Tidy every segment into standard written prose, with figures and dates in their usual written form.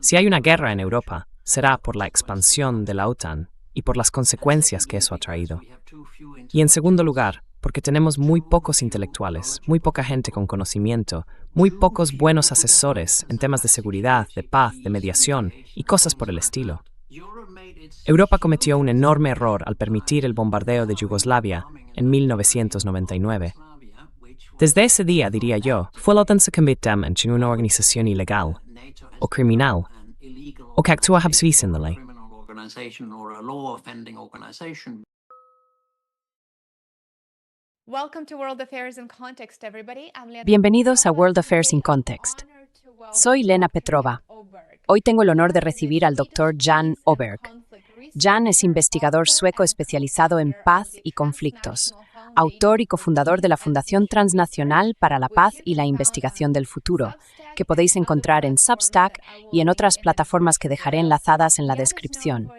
Si hay una guerra en Europa, será por la expansión de la OTAN y por las consecuencias que eso ha traído. Y en segundo lugar, porque tenemos muy pocos intelectuales, muy poca gente con conocimiento, muy pocos buenos asesores en temas de seguridad, de paz, de mediación y cosas por el estilo. Europa cometió un enorme error al permitir el bombardeo de Yugoslavia en 1999. Desde ese día, diría yo, fue la OTAN se convirtió en una organización ilegal o criminal o que actúa habsvis en la ley. Bienvenidos a World Affairs in Context. Soy Lena Petrova. Hoy tengo el honor de recibir al Dr. Jan Oberg. Jan es investigador sueco especializado en paz y conflictos, autor y cofundador de la Fundación Transnacional para la Paz y la Investigación del Futuro, que podéis encontrar en Substack y en otras plataformas que dejaré enlazadas en la descripción.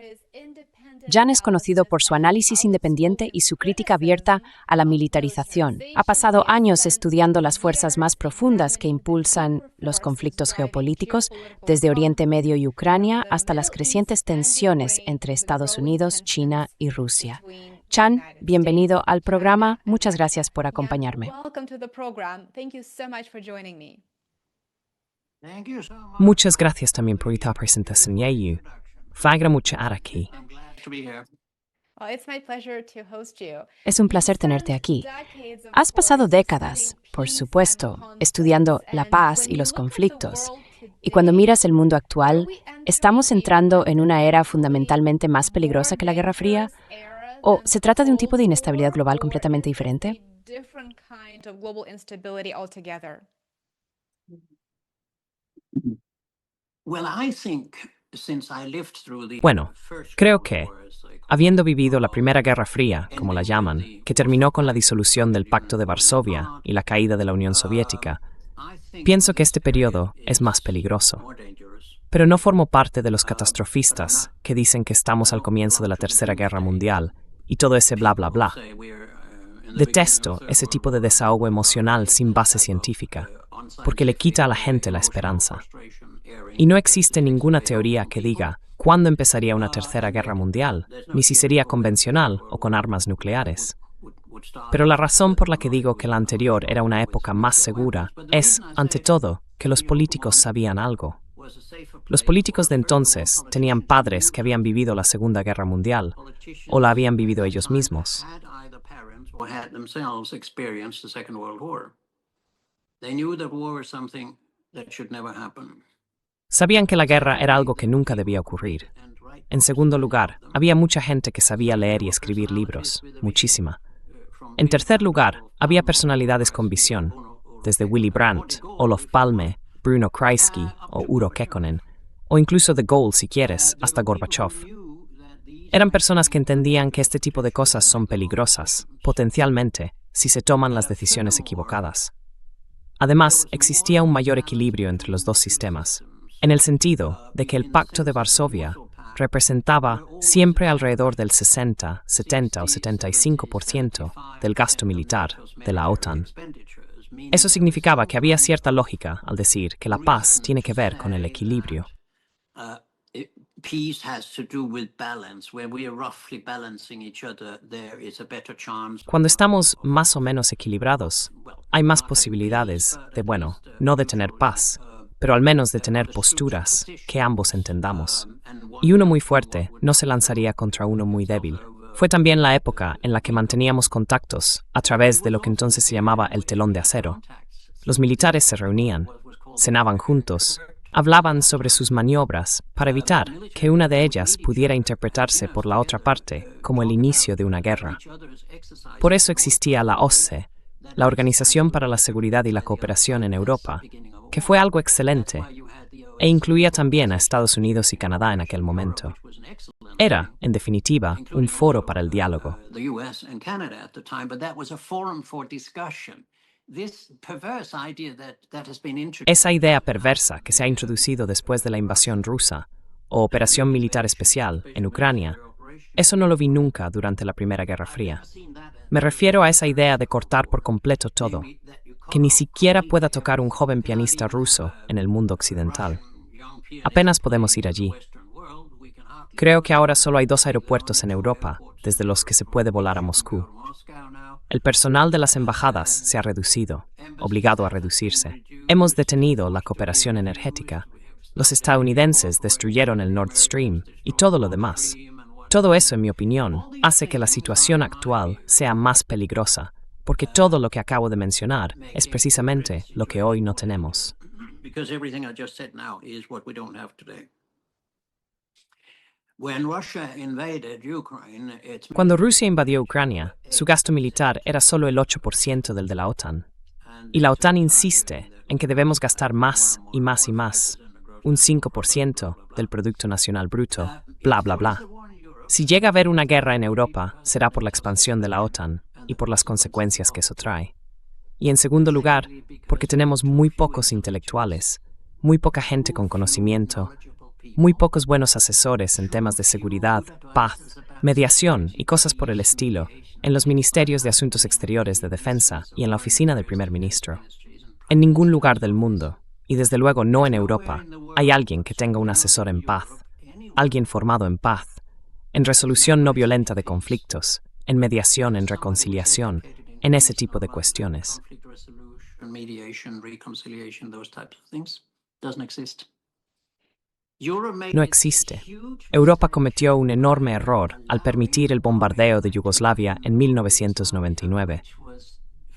Jan es conocido por su análisis independiente y su crítica abierta a la militarización. Ha pasado años estudiando las fuerzas más profundas que impulsan los conflictos geopolíticos, desde Oriente Medio y Ucrania hasta las crecientes tensiones entre Estados Unidos, China y Rusia. Jan, bienvenido al programa. Muchas gracias por acompañarme. Muchas gracias también por esta presentación. Fagra mucho aquí. Es un placer tenerte aquí. Has pasado décadas, por supuesto, estudiando la paz y los conflictos. Y cuando miras el mundo actual, ¿estamos entrando en una era fundamentalmente más peligrosa que la Guerra Fría? ¿O se trata de un tipo de inestabilidad global completamente diferente? Bueno, creo que, habiendo vivido la Primera Guerra Fría, como la llaman, que terminó con la disolución del Pacto de Varsovia y la caída de la Unión Soviética, pienso que este periodo es más peligroso. Pero no formo parte de los catastrofistas que dicen que estamos al comienzo de la Tercera Guerra Mundial y todo ese bla bla bla. Detesto ese tipo de desahogo emocional sin base científica, porque le quita a la gente la esperanza. Y no existe ninguna teoría que diga cuándo empezaría una tercera guerra mundial, ni si sería convencional o con armas nucleares. Pero la razón por la que digo que la anterior era una época más segura es, ante todo, que los políticos sabían algo. Los políticos de entonces tenían padres que habían vivido la Segunda Guerra Mundial, o la habían vivido ellos mismos. Sabían que la guerra era algo que nunca debía ocurrir. En segundo lugar, había mucha gente que sabía leer y escribir libros, muchísima. En tercer lugar, había personalidades con visión, desde Willy Brandt, Olof Palme, Bruno Kreisky o Urho Kekkonen, o incluso De Gaulle, si quieres, hasta Gorbachev. Eran personas que entendían que este tipo de cosas son peligrosas, potencialmente, si se toman las decisiones equivocadas. Además, existía un mayor equilibrio entre los dos sistemas, en el sentido de que el Pacto de Varsovia representaba siempre alrededor del 60, 70 o 75% del gasto militar de la OTAN. Eso significaba que había cierta lógica al decir que la paz tiene que ver con el equilibrio. Cuando estamos más o menos equilibrados, hay más posibilidades de, no de tener paz, pero al menos de tener posturas que ambos entendamos. Y uno muy fuerte no se lanzaría contra uno muy débil. Fue también la época en la que manteníamos contactos a través de lo que entonces se llamaba el telón de acero. Los militares se reunían, cenaban juntos, hablaban sobre sus maniobras para evitar que una de ellas pudiera interpretarse por la otra parte como el inicio de una guerra. Por eso existía la OSCE, la Organización para la Seguridad y la Cooperación en Europa, que fue algo excelente, e incluía también a Estados Unidos y Canadá en aquel momento. Era, en definitiva, un foro para el diálogo. Esa idea perversa que se ha introducido después de la invasión rusa, o operación militar especial, en Ucrania, eso no lo vi nunca durante la Primera Guerra Fría. Me refiero a esa idea de cortar por completo todo, que ni siquiera pueda tocar un joven pianista ruso en el mundo occidental. Apenas podemos ir allí. Creo que ahora solo hay 2 aeropuertos en Europa desde los que se puede volar a Moscú. El personal de las embajadas se ha reducido, obligado a reducirse. Hemos detenido la cooperación energética. Los estadounidenses destruyeron el Nord Stream y todo lo demás. Todo eso, en mi opinión, hace que la situación actual sea más peligrosa, porque todo lo que acabo de mencionar es precisamente lo que hoy no tenemos. Cuando Rusia invadió Ucrania, su gasto militar era solo el 8% del de la OTAN. Y la OTAN insiste en que debemos gastar más y más y más, un 5% del Producto Nacional Bruto, bla, bla, bla. Si llega a haber una guerra en Europa, será por la expansión de la OTAN y por las consecuencias que eso trae. Y en segundo lugar, porque tenemos muy pocos intelectuales, muy poca gente con conocimiento, muy pocos buenos asesores en temas de seguridad, paz, mediación y cosas por el estilo en los ministerios de Asuntos Exteriores de Defensa y en la oficina del primer ministro. En ningún lugar del mundo, y desde luego no en Europa, hay alguien que tenga un asesor en paz, alguien formado en paz, en resolución no violenta de conflictos, en mediación, en reconciliación, en ese tipo de cuestiones. No existe. Europa cometió un enorme error al permitir el bombardeo de Yugoslavia en 1999.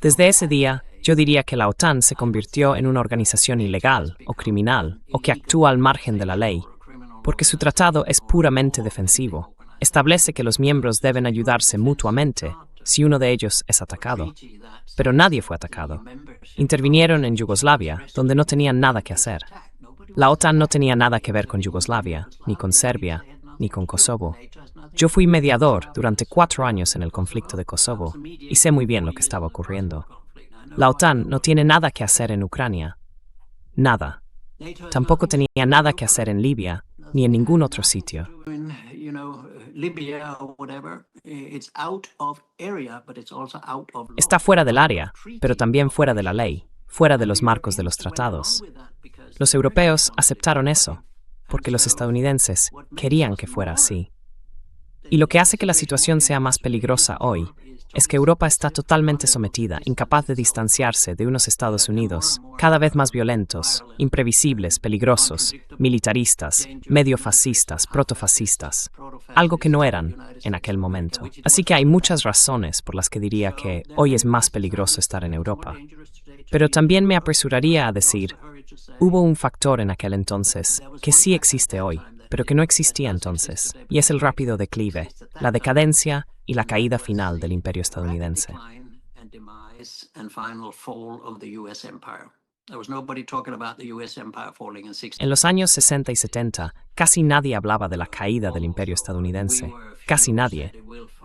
Desde ese día, yo diría que la OTAN se convirtió en una organización ilegal o criminal o que actúa al margen de la ley, porque su tratado es puramente defensivo. Establece que los miembros deben ayudarse mutuamente si uno de ellos es atacado. Pero nadie fue atacado. Intervinieron en Yugoslavia, donde no tenían nada que hacer. La OTAN no tenía nada que ver con Yugoslavia, ni con Serbia, ni con Kosovo. Yo fui mediador durante 4 años en el conflicto de Kosovo y sé muy bien lo que estaba ocurriendo. La OTAN no tiene nada que hacer en Ucrania. Nada. Tampoco tenía nada que hacer en Libia, ni en ningún otro sitio. Está fuera del área, pero también fuera de la ley, fuera de los marcos de los tratados. Los europeos aceptaron eso, porque los estadounidenses querían que fuera así. Y lo que hace que la situación sea más peligrosa hoy es que Europa está totalmente sometida, incapaz de distanciarse de unos Estados Unidos cada vez más violentos, imprevisibles, peligrosos, militaristas, medio fascistas, protofascistas, algo que no eran en aquel momento. Así que hay muchas razones por las que diría que hoy es más peligroso estar en Europa. Pero también me apresuraría a decir, hubo un factor en aquel entonces que sí existe hoy, pero que no existía entonces, y es el rápido declive, la decadencia y la caída final del imperio estadounidense. En los años 60 y 70, casi nadie hablaba de la caída del imperio estadounidense. Casi nadie.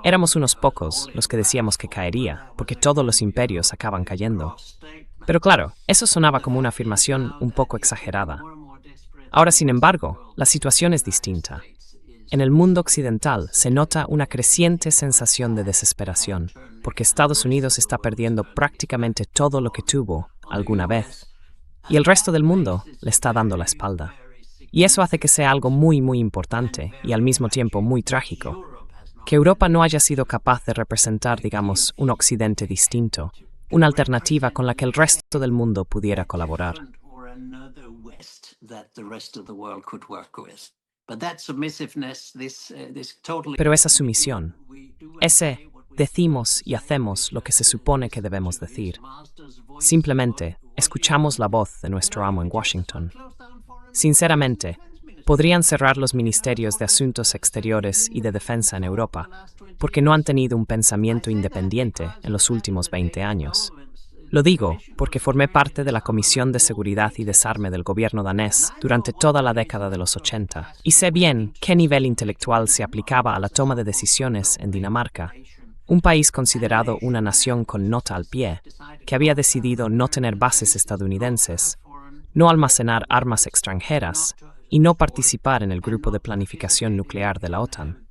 Éramos unos pocos los que decíamos que caería, porque todos los imperios acaban cayendo. Pero claro, eso sonaba como una afirmación un poco exagerada. Ahora, sin embargo, la situación es distinta. En el mundo occidental se nota una creciente sensación de desesperación, porque Estados Unidos está perdiendo prácticamente todo lo que tuvo alguna vez, y el resto del mundo le está dando la espalda. Y eso hace que sea algo muy, muy importante y al mismo tiempo muy trágico, que Europa no haya sido capaz de representar, digamos, un Occidente distinto, una alternativa con la que el resto del mundo pudiera colaborar. Pero esa sumisión, ese decimos y hacemos lo que se supone que debemos decir. Simplemente escuchamos la voz de nuestro amo en Washington. Sinceramente, podrían cerrar los ministerios de Asuntos Exteriores y de Defensa en Europa, porque no han tenido un pensamiento independiente en los últimos 20 años. Lo digo porque formé parte de la Comisión de Seguridad y Desarme del gobierno danés durante toda la década de los 80 y sé bien qué nivel intelectual se aplicaba a la toma de decisiones en Dinamarca, un país considerado una nación con nota al pie, que había decidido no tener bases estadounidenses, no almacenar armas extranjeras y no participar en el grupo de planificación nuclear de la OTAN.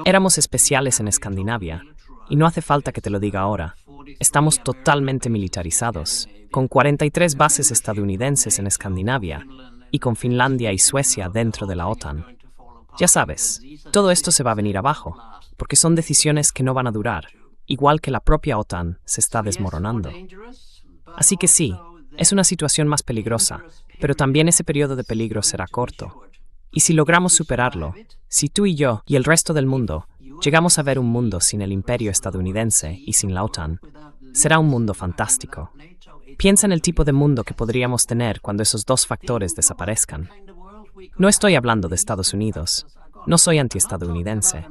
Éramos especiales en Escandinavia, y no hace falta que te lo diga ahora. Estamos totalmente militarizados, con 43 bases estadounidenses en Escandinavia y con Finlandia y Suecia dentro de la OTAN. Ya sabes, todo esto se va a venir abajo, porque son decisiones que no van a durar, igual que la propia OTAN se está desmoronando. Así que sí, es una situación más peligrosa, pero también ese periodo de peligro será corto. Y si logramos superarlo, si tú y yo y el resto del mundo llegamos a ver un mundo sin el imperio estadounidense y sin la OTAN, será un mundo fantástico. Piensa en el tipo de mundo que podríamos tener cuando esos dos factores desaparezcan. No estoy hablando de Estados Unidos. No soy antiestadounidense.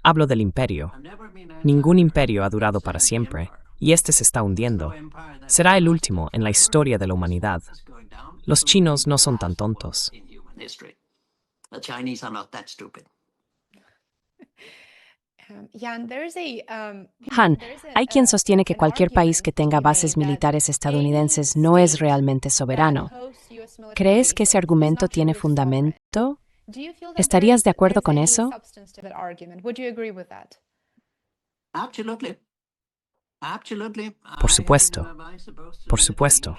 Hablo del imperio. Ningún imperio ha durado para siempre, y este se está hundiendo. Será el último en la historia de la humanidad. Los chinos no son tan tontos. Han, hay quien sostiene que cualquier país que tenga bases militares estadounidenses no es realmente soberano. ¿Crees que ese argumento tiene fundamento? ¿Estarías de acuerdo con eso? Por supuesto, por supuesto.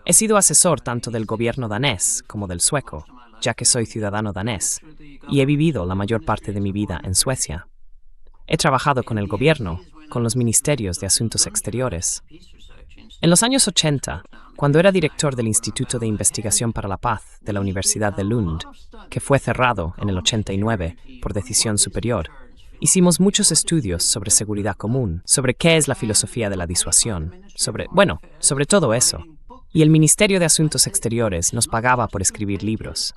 He sido asesor tanto del gobierno danés como del sueco, ya que soy ciudadano danés, y he vivido la mayor parte de mi vida en Suecia. He trabajado con el gobierno, con los ministerios de Asuntos Exteriores. En los años 80, cuando era director del Instituto de Investigación para la Paz de la Universidad de Lund, que fue cerrado en el 89 por decisión superior, hicimos muchos estudios sobre seguridad común, sobre qué es la filosofía de la disuasión, sobre todo eso. Y el Ministerio de Asuntos Exteriores nos pagaba por escribir libros.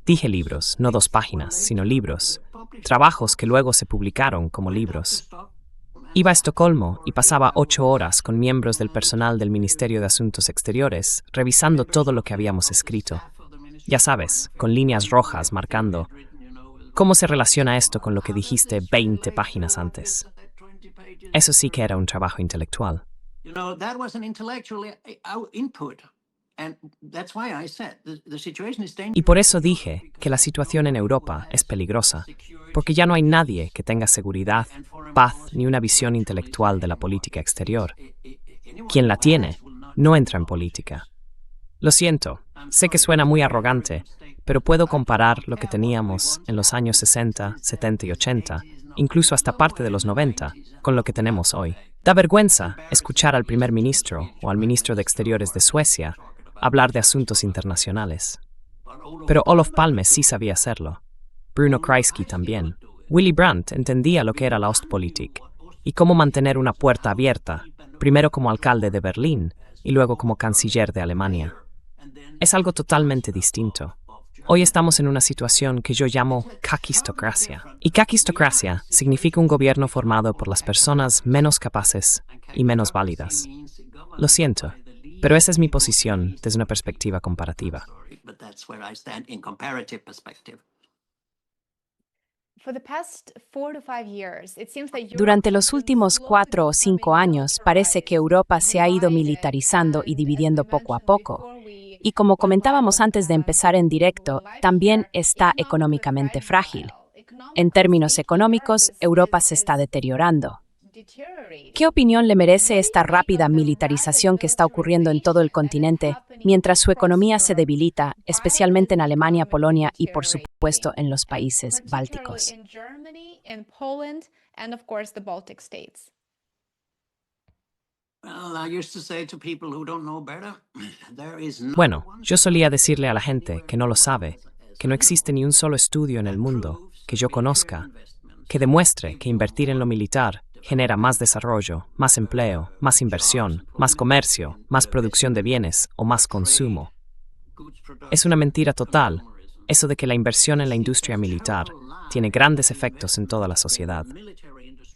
Dije libros, no 2 páginas, sino libros. Trabajos que luego se publicaron como libros. Iba a Estocolmo y pasaba 8 horas con miembros del personal del Ministerio de Asuntos Exteriores, revisando todo lo que habíamos escrito. Ya sabes, con líneas rojas marcando cómo se relaciona esto con lo que dijiste 20 páginas antes. Eso sí que era un trabajo intelectual. Y por eso dije que la situación en Europa es peligrosa, porque ya no hay nadie que tenga seguridad, paz ni una visión intelectual de la política exterior. Quien la tiene, no entra en política. Lo siento, sé que suena muy arrogante, pero puedo comparar lo que teníamos en los años 60, 70 y 80, incluso hasta parte de los 90, con lo que tenemos hoy. Da vergüenza escuchar al primer ministro o al ministro de Exteriores de Suecia hablar de asuntos internacionales. Pero Olof Palme sí sabía hacerlo. Bruno Kreisky también. Willy Brandt entendía lo que era la Ostpolitik y cómo mantener una puerta abierta, primero como alcalde de Berlín y luego como canciller de Alemania. Es algo totalmente distinto. Hoy estamos en una situación que yo llamo kakistocracia. Y kakistocracia significa un gobierno formado por las personas menos capaces y menos válidas. Lo siento, pero esa es mi posición desde una perspectiva comparativa. Durante los últimos 4 o 5 años, parece que Europa se ha ido militarizando y dividiendo poco a poco. Y como comentábamos antes de empezar en directo, también está económicamente frágil. En términos económicos, Europa se está deteriorando. ¿Qué opinión le merece esta rápida militarización que está ocurriendo en todo el continente, mientras su economía se debilita, especialmente en Alemania, Polonia y, por supuesto, en los países bálticos? Bueno, yo solía decirle a la gente que no lo sabe, que no existe ni un solo estudio en el mundo que yo conozca que demuestre que invertir en lo militar genera más desarrollo, más empleo, más inversión, más comercio, más producción de bienes o más consumo. Es una mentira total, eso de que la inversión en la industria militar tiene grandes efectos en toda la sociedad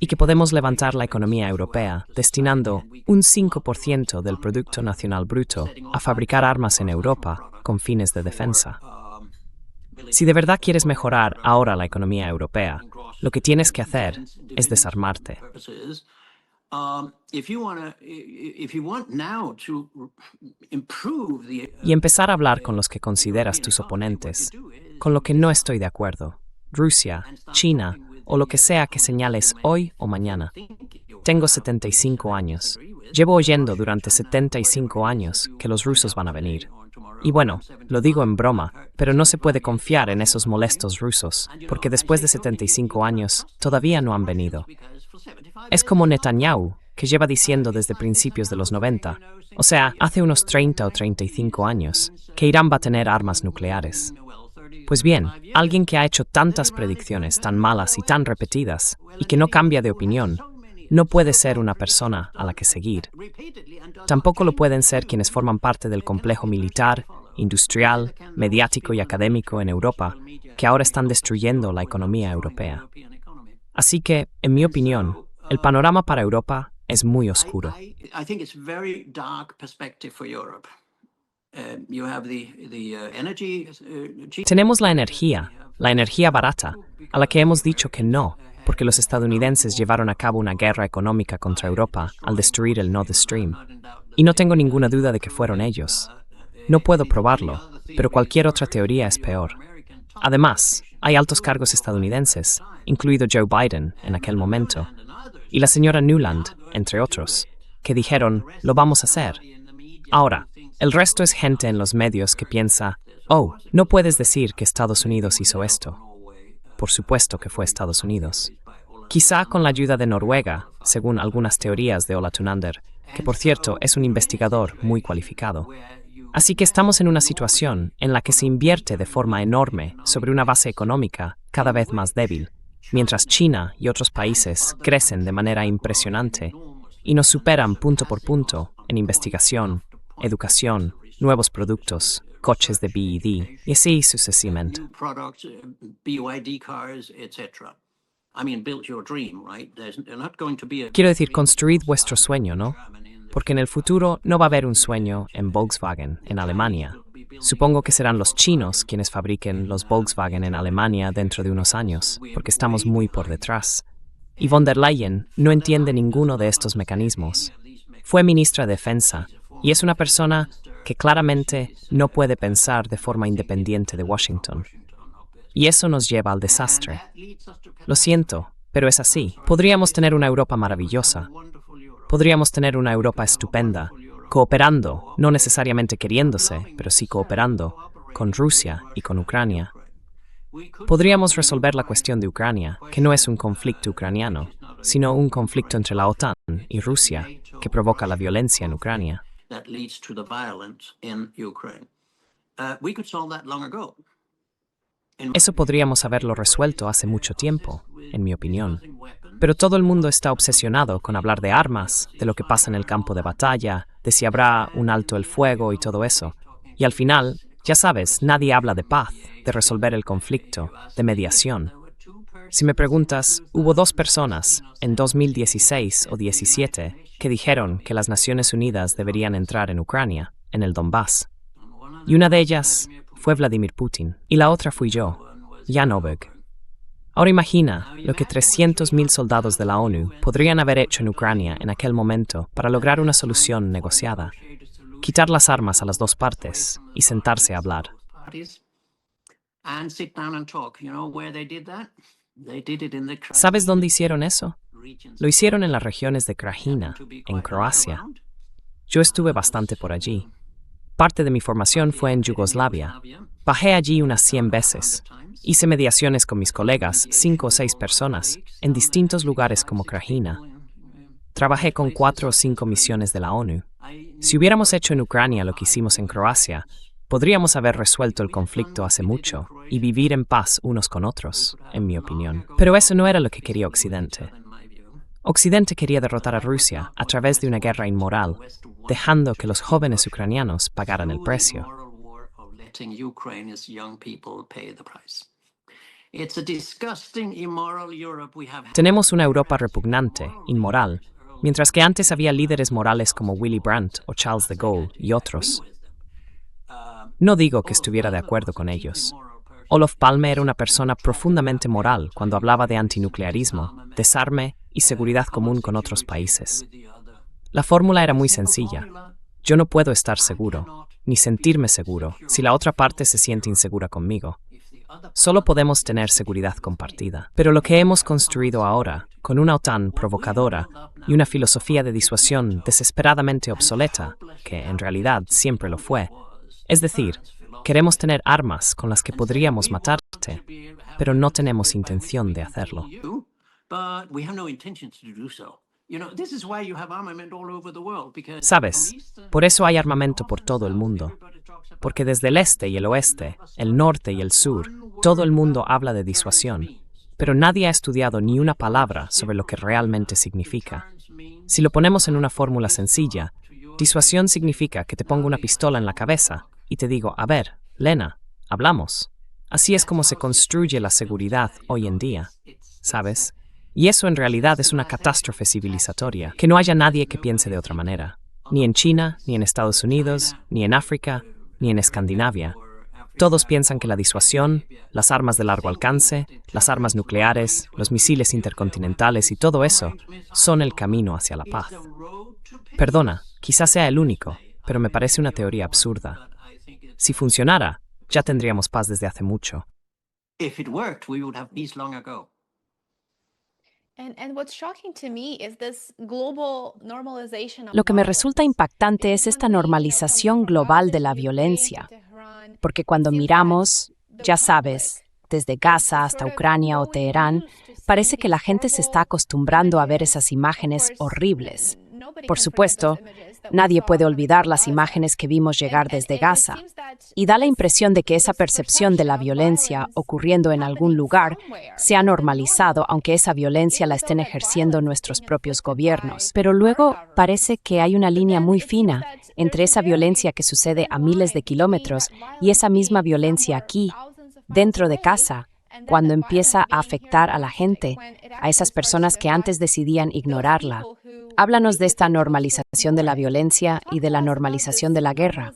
y que podemos levantar la economía europea destinando un 5% del Producto Nacional Bruto a fabricar armas en Europa con fines de defensa. Si de verdad quieres mejorar ahora la economía europea, lo que tienes que hacer es desarmarte. Y empezar a hablar con los que consideras tus oponentes, con lo que no estoy de acuerdo, Rusia, China o lo que sea que señales hoy o mañana. Tengo 75 años. Llevo oyendo durante 75 años que los rusos van a venir. Y bueno, lo digo en broma, pero no se puede confiar en esos molestos rusos, porque después de 75 años todavía no han venido. Es como Netanyahu, que lleva diciendo desde principios de los 90, o sea, hace unos 30 o 35 años, que Irán va a tener armas nucleares. Pues bien, alguien que ha hecho tantas predicciones tan malas y tan repetidas, y que no cambia de opinión, no puede ser una persona a la que seguir. Tampoco lo pueden ser quienes forman parte del complejo militar, industrial, mediático y académico en Europa, que ahora están destruyendo la economía europea. Así que, en mi opinión, el panorama para Europa es muy oscuro. Tenemos la energía barata, a la que hemos dicho que no, porque los estadounidenses llevaron a cabo una guerra económica contra Europa al destruir el Nord Stream. Y no tengo ninguna duda de que fueron ellos. No puedo probarlo, pero cualquier otra teoría es peor. Además, hay altos cargos estadounidenses, incluido Joe Biden en aquel momento, y la señora Nuland, entre otros, que dijeron, lo vamos a hacer. Ahora, el resto es gente en los medios que piensa, oh, no puedes decir que Estados Unidos hizo esto. Por supuesto que fue Estados Unidos. Quizá con la ayuda de Noruega, según algunas teorías de Ola Tunander, que por cierto es un investigador muy cualificado. Así que estamos en una situación en la que se invierte de forma enorme sobre una base económica cada vez más débil, mientras China y otros países crecen de manera impresionante y nos superan punto por punto en investigación, educación, nuevos productos, coches de BYD y así sucesivamente. Quiero decir, construid vuestro sueño, ¿no? Porque en el futuro no va a haber un sueño en Volkswagen, en Alemania. Supongo que serán los chinos quienes fabriquen los Volkswagen en Alemania dentro de unos años, porque estamos muy por detrás. Y von der Leyen no entiende ninguno de estos mecanismos. Fue ministra de Defensa y es una persona que claramente no puede pensar de forma independiente de Washington. Y eso nos lleva al desastre. Lo siento, pero es así. Podríamos tener una Europa maravillosa. Podríamos tener una Europa estupenda, cooperando, no necesariamente queriéndose, pero sí cooperando, con Rusia y con Ucrania. Podríamos resolver la cuestión de Ucrania, que no es un conflicto ucraniano, sino un conflicto entre la OTAN y Rusia, que provoca la violencia en Ucrania. Eso podríamos haberlo resuelto hace mucho tiempo, en mi opinión. Pero todo el mundo está obsesionado con hablar de armas, de lo que pasa en el campo de batalla, de si habrá un alto el fuego y todo eso. Y al final, ya sabes, nadie habla de paz, de resolver el conflicto, de mediación. Si me preguntas, hubo 2 personas, en 2016 o 17, que dijeron que las Naciones Unidas deberían entrar en Ucrania, en el Donbass. Y una de ellas fue Vladimir Putin, y la otra fui yo, Jan Oberg. Ahora imagina lo que 300.000 soldados de la ONU podrían haber hecho en Ucrania en aquel momento para lograr una solución negociada, quitar las armas a las 2 partes y sentarse a hablar. ¿Sabes dónde hicieron eso? Lo hicieron en las regiones de Krajina, en Croacia. Yo estuve bastante por allí. Parte de mi formación fue en Yugoslavia. Bajé allí unas 100 veces. Hice mediaciones con mis colegas, 5 o 6 personas, en distintos lugares como Krajina. Trabajé con 4 o 5 misiones de la ONU. Si hubiéramos hecho en Ucrania lo que hicimos en Croacia, podríamos haber resuelto el conflicto hace mucho y vivir en paz unos con otros, en mi opinión. Pero eso no era lo que quería Occidente. Occidente quería derrotar a Rusia a través de una guerra inmoral, dejando que los jóvenes ucranianos pagaran el precio. Tenemos una Europa repugnante, inmoral, mientras que antes había líderes morales como Willy Brandt o Charles de Gaulle y otros. No digo que estuviera de acuerdo con ellos. Olof Palme era una persona profundamente moral cuando hablaba de antinuclearismo, desarme y seguridad común con otros países. La fórmula era muy sencilla. Yo no puedo estar seguro, ni sentirme seguro, si la otra parte se siente insegura conmigo. Solo podemos tener seguridad compartida. Pero lo que hemos construido ahora, con una OTAN provocadora y una filosofía de disuasión desesperadamente obsoleta, que en realidad siempre lo fue, es decir, queremos tener armas con las que podríamos matarte, pero no tenemos intención de hacerlo. ¿Sabes? Por eso hay armamento por todo el mundo. Porque desde el este y el oeste, el norte y el sur, todo el mundo habla de disuasión, pero nadie ha estudiado ni una palabra sobre lo que realmente significa. Si lo ponemos en una fórmula sencilla, disuasión significa que te pongo una pistola en la cabeza y te digo, a ver, Lena, hablamos. Así es como se construye la seguridad hoy en día, ¿sabes? Y eso en realidad es una catástrofe civilizatoria, que no haya nadie que piense de otra manera. Ni en China, ni en Estados Unidos, ni en África, ni en Escandinavia. Todos piensan que la disuasión, las armas de largo alcance, las armas nucleares, los misiles intercontinentales y todo eso son el camino hacia la paz. Perdona, quizás sea el único, pero me parece una teoría absurda. Si funcionara, ya tendríamos paz desde hace mucho. Lo que me resulta impactante es esta normalización global de la violencia, porque cuando miramos, ya sabes, desde Gaza hasta Ucrania o Teherán, parece que la gente se está acostumbrando a ver esas imágenes horribles. Por supuesto, nadie puede olvidar las imágenes que vimos llegar desde Gaza, y da la impresión de que esa percepción de la violencia ocurriendo en algún lugar se ha normalizado, aunque esa violencia la estén ejerciendo nuestros propios gobiernos. Pero luego parece que hay una línea muy fina entre esa violencia que sucede a miles de kilómetros y esa misma violencia aquí, dentro de casa, cuando empieza a afectar a la gente, a esas personas que antes decidían ignorarla. Háblanos de esta normalización de la violencia y de la normalización de la guerra.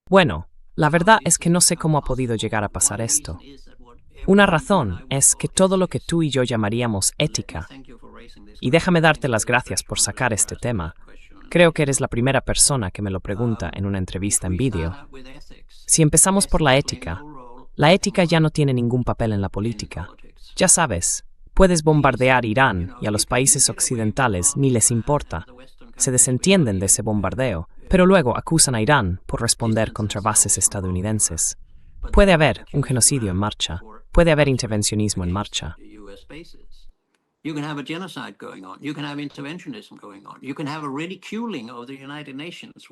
Bueno, la verdad es que no sé cómo ha podido llegar a pasar esto. Una razón es que todo lo que tú y yo llamaríamos ética, y déjame darte las gracias por sacar este tema, creo que eres la primera persona que me lo pregunta en una entrevista en vídeo. Si empezamos por la ética ya no tiene ningún papel en la política. Ya sabes, puedes bombardear Irán y a los países occidentales ni les importa. Se desentienden de ese bombardeo, pero luego acusan a Irán por responder contra bases estadounidenses. Puede haber un genocidio en marcha, puede haber intervencionismo en marcha.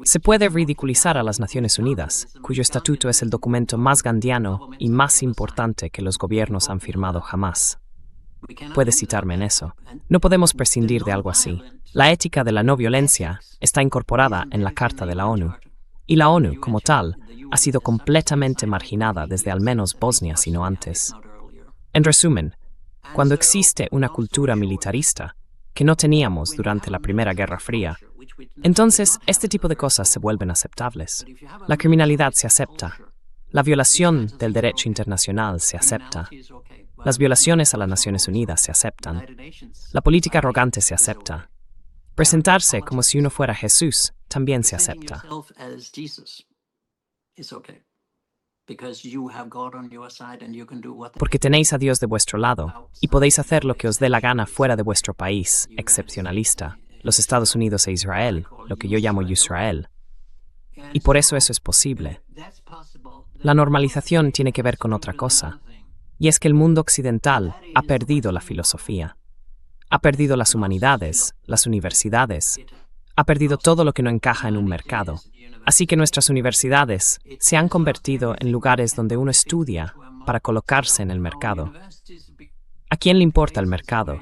Se puede ridiculizar a las Naciones Unidas, cuyo estatuto es el documento más gandhiano y más importante que los gobiernos han firmado jamás. Puedes citarme en eso. No podemos prescindir de algo así. La ética de la no violencia está incorporada en la Carta de la ONU. Y la ONU, como tal, ha sido completamente marginada desde al menos Bosnia, si no antes. En resumen, cuando existe una cultura militarista, que no teníamos durante la Primera Guerra Fría, entonces este tipo de cosas se vuelven aceptables. La criminalidad se acepta. La violación del derecho internacional se acepta. Las violaciones a las Naciones Unidas se aceptan. La política arrogante se acepta. Presentarse como si uno fuera Jesús también se acepta. Porque tenéis a Dios de vuestro lado, y podéis hacer lo que os dé la gana fuera de vuestro país, excepcionalista, los Estados Unidos e Israel, lo que yo llamo Israel. Y por eso es posible. La normalización tiene que ver con otra cosa, y es que el mundo occidental ha perdido la filosofía. Ha perdido las humanidades, las universidades. Ha perdido todo lo que no encaja en un mercado. Así que nuestras universidades se han convertido en lugares donde uno estudia para colocarse en el mercado. ¿A quién le importa el mercado?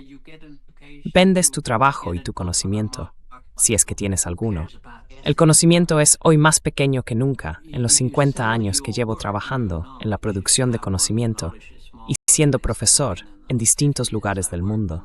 Vendes tu trabajo y tu conocimiento, si es que tienes alguno. El conocimiento es hoy más pequeño que nunca en los 50 años que llevo trabajando en la producción de conocimiento y siendo profesor en distintos lugares del mundo.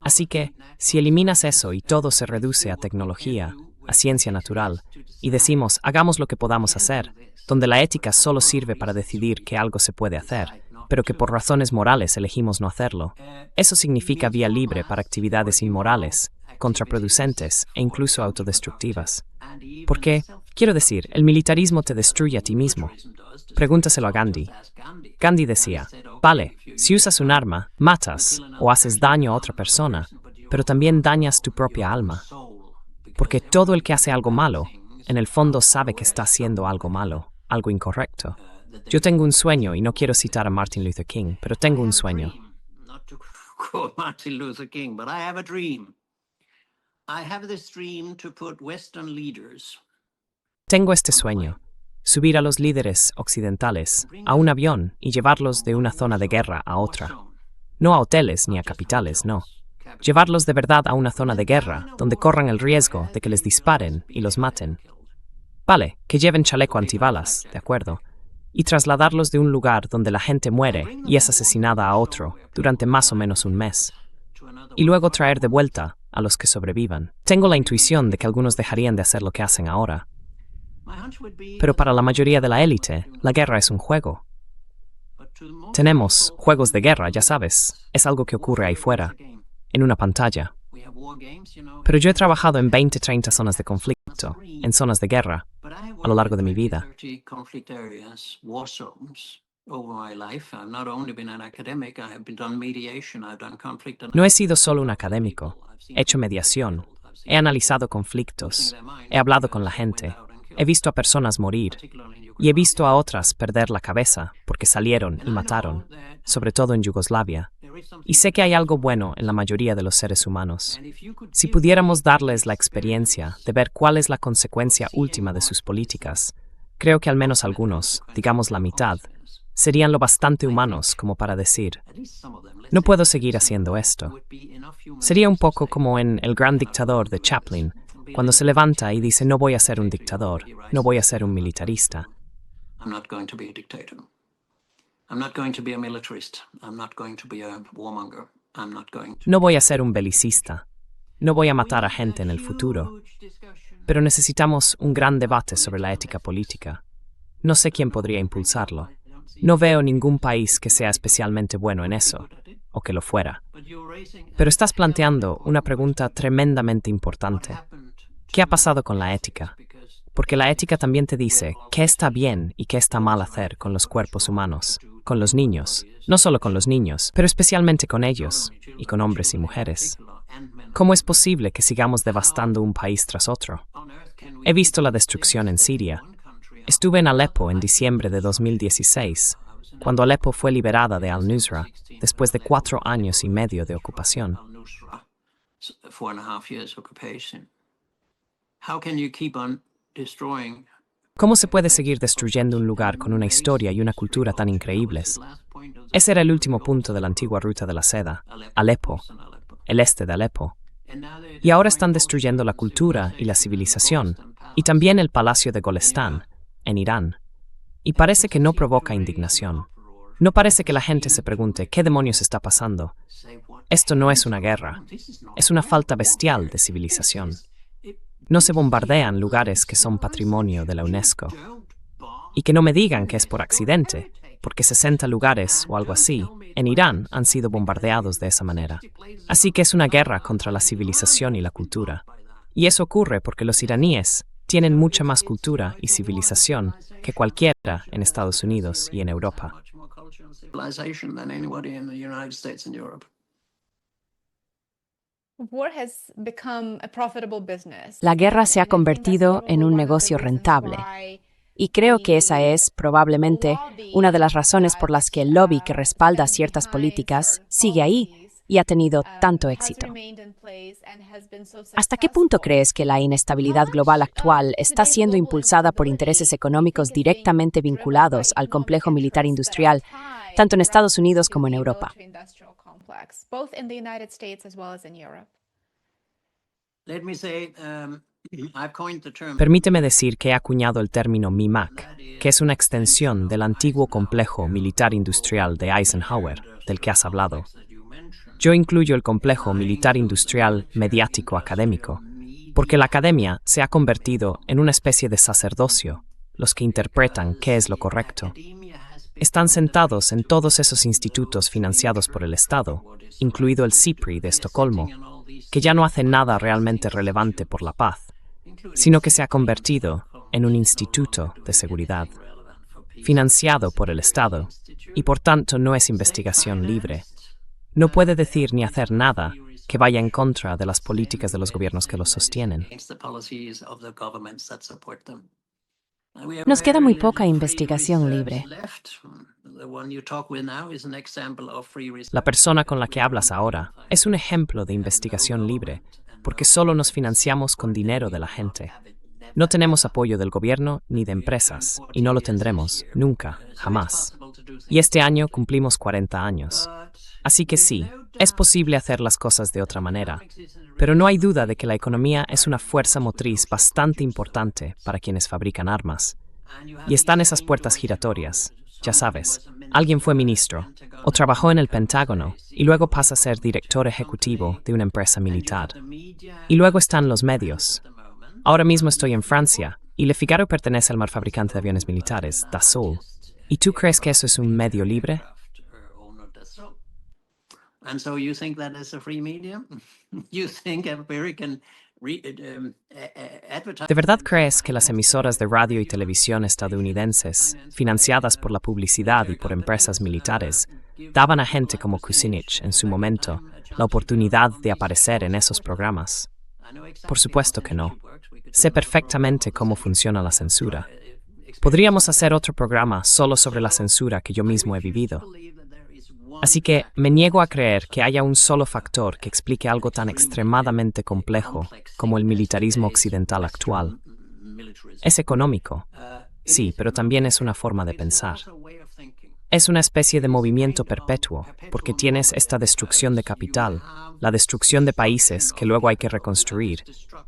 Así que, si eliminas eso y todo se reduce a tecnología, a ciencia natural, y decimos, hagamos lo que podamos hacer, donde la ética solo sirve para decidir que algo se puede hacer, pero que por razones morales elegimos no hacerlo, eso significa vía libre para actividades inmorales, contraproducentes e incluso autodestructivas. Porque, quiero decir, el militarismo te destruye a ti mismo. Pregúntaselo a Gandhi. Gandhi decía, vale, si usas un arma, matas o haces daño a otra persona, pero también dañas tu propia alma. Porque todo el que hace algo malo, en el fondo sabe que está haciendo algo malo, algo incorrecto. Yo tengo un sueño, y no quiero citar a Martin Luther King, pero tengo un sueño. Tengo este sueño, subir a los líderes occidentales a un avión y llevarlos de una zona de guerra a otra. No a hoteles ni a capitales, no. Llevarlos de verdad a una zona de guerra donde corran el riesgo de que les disparen y los maten. Vale, que lleven chaleco antibalas, de acuerdo. Y trasladarlos de un lugar donde la gente muere y es asesinada a otro durante más o menos un mes. Y luego traer de vuelta a los que sobrevivan. Tengo la intuición de que algunos dejarían de hacer lo que hacen ahora. Pero para la mayoría de la élite, la guerra es un juego. Tenemos juegos de guerra, ya sabes. Es algo que ocurre ahí fuera, en una pantalla. Pero yo he trabajado en 20-30 zonas de conflicto, en zonas de guerra, a lo largo de mi vida. No he sido solo un académico. He hecho mediación. He analizado conflictos. He hablado con la gente. He visto a personas morir. Y he visto a otras perder la cabeza porque salieron y mataron, sobre todo en Yugoslavia. Y sé que hay algo bueno en la mayoría de los seres humanos. Si pudiéramos darles la experiencia de ver cuál es la consecuencia última de sus políticas, creo que al menos algunos, digamos la mitad, serían lo bastante humanos como para decir, no puedo seguir haciendo esto. Sería un poco como en El gran dictador de Chaplin, cuando se levanta y dice, no voy a ser un dictador, no voy a ser un militarista. No voy a ser un belicista. No voy a matar a gente en el futuro. Pero necesitamos un gran debate sobre la ética política. No sé quién podría impulsarlo. No veo ningún país que sea especialmente bueno en eso, o que lo fuera. Pero estás planteando una pregunta tremendamente importante. ¿Qué ha pasado con la ética? Porque la ética también te dice qué está bien y qué está mal hacer con los cuerpos humanos, con los niños, no solo con los niños, pero especialmente con ellos, y con hombres y mujeres. ¿Cómo es posible que sigamos devastando un país tras otro? He visto la destrucción en Siria. Estuve en Alepo en diciembre de 2016, cuando Alepo fue liberada de al-Nusra, después de 4 años y medio de ocupación. ¿Cómo se puede seguir destruyendo un lugar con una historia y una cultura tan increíbles? Ese era el último punto de la antigua ruta de la seda, Alepo, el este de Alepo. Y ahora están destruyendo la cultura y la civilización, y también el palacio de Golestán, en Irán. Y parece que no provoca indignación. No parece que la gente se pregunte ¿qué demonios está pasando? Esto no es una guerra, es una falta bestial de civilización. No se bombardean lugares que son patrimonio de la UNESCO. Y que no me digan que es por accidente, porque 60 lugares o algo así en Irán han sido bombardeados de esa manera. Así que es una guerra contra la civilización y la cultura. Y eso ocurre porque los iraníes tienen mucha más cultura y civilización que cualquiera en Estados Unidos y en Europa. La guerra se ha convertido en un negocio rentable. Y creo que esa es, probablemente, una de las razones por las que el lobby que respalda ciertas políticas sigue ahí y ha tenido tanto éxito. ¿Hasta qué punto crees que la inestabilidad global actual está siendo impulsada por intereses económicos directamente vinculados al complejo militar industrial, tanto en Estados Unidos como en Europa? Permíteme decir que he acuñado el término MIMAC, que es una extensión del antiguo complejo militar industrial de Eisenhower. del que has hablado. Yo incluyo el complejo militar-industrial mediático-académico, porque la academia se ha convertido en una especie de sacerdocio, los que interpretan qué es lo correcto. Están sentados en todos esos institutos financiados por el Estado, incluido el SIPRI de Estocolmo, que ya no hace nada realmente relevante por la paz, sino que se ha convertido en un instituto de seguridad, financiado por el Estado, y por tanto no es investigación libre. No puede decir ni hacer nada que vaya en contra de las políticas de los gobiernos que los sostienen. Nos queda muy poca investigación libre. La persona con la que hablas ahora es un ejemplo de investigación libre, porque solo nos financiamos con dinero de la gente. No tenemos apoyo del gobierno ni de empresas, y no lo tendremos, nunca, jamás. Y este año cumplimos 40 años. Así que sí, es posible hacer las cosas de otra manera, pero no hay duda de que la economía es una fuerza motriz bastante importante para quienes fabrican armas. Y están esas puertas giratorias. Ya sabes, alguien fue ministro, o trabajó en el Pentágono, y luego pasa a ser director ejecutivo de una empresa militar. Y luego están los medios. Ahora mismo estoy en Francia, y Le Figaro pertenece al fabricante de aviones militares, Dassault. ¿Y tú crees que eso es un medio libre? And so you think that is a free media? You think everybody can advertise? ¿De verdad crees que las emisoras de radio y televisión estadounidenses, financiadas por la publicidad y por empresas militares, daban a gente como Kucinich, en su momento, la oportunidad de aparecer en esos programas? Por supuesto que no. Sé perfectamente cómo funciona la censura. Podríamos hacer otro programa solo sobre la censura que yo mismo he vivido. Así que me niego a creer que haya un solo factor que explique algo tan extremadamente complejo como el militarismo occidental actual. Es económico, sí, pero también es una forma de pensar. Es una especie de movimiento perpetuo, porque tienes esta destrucción de capital, la destrucción de países que luego hay que reconstruir,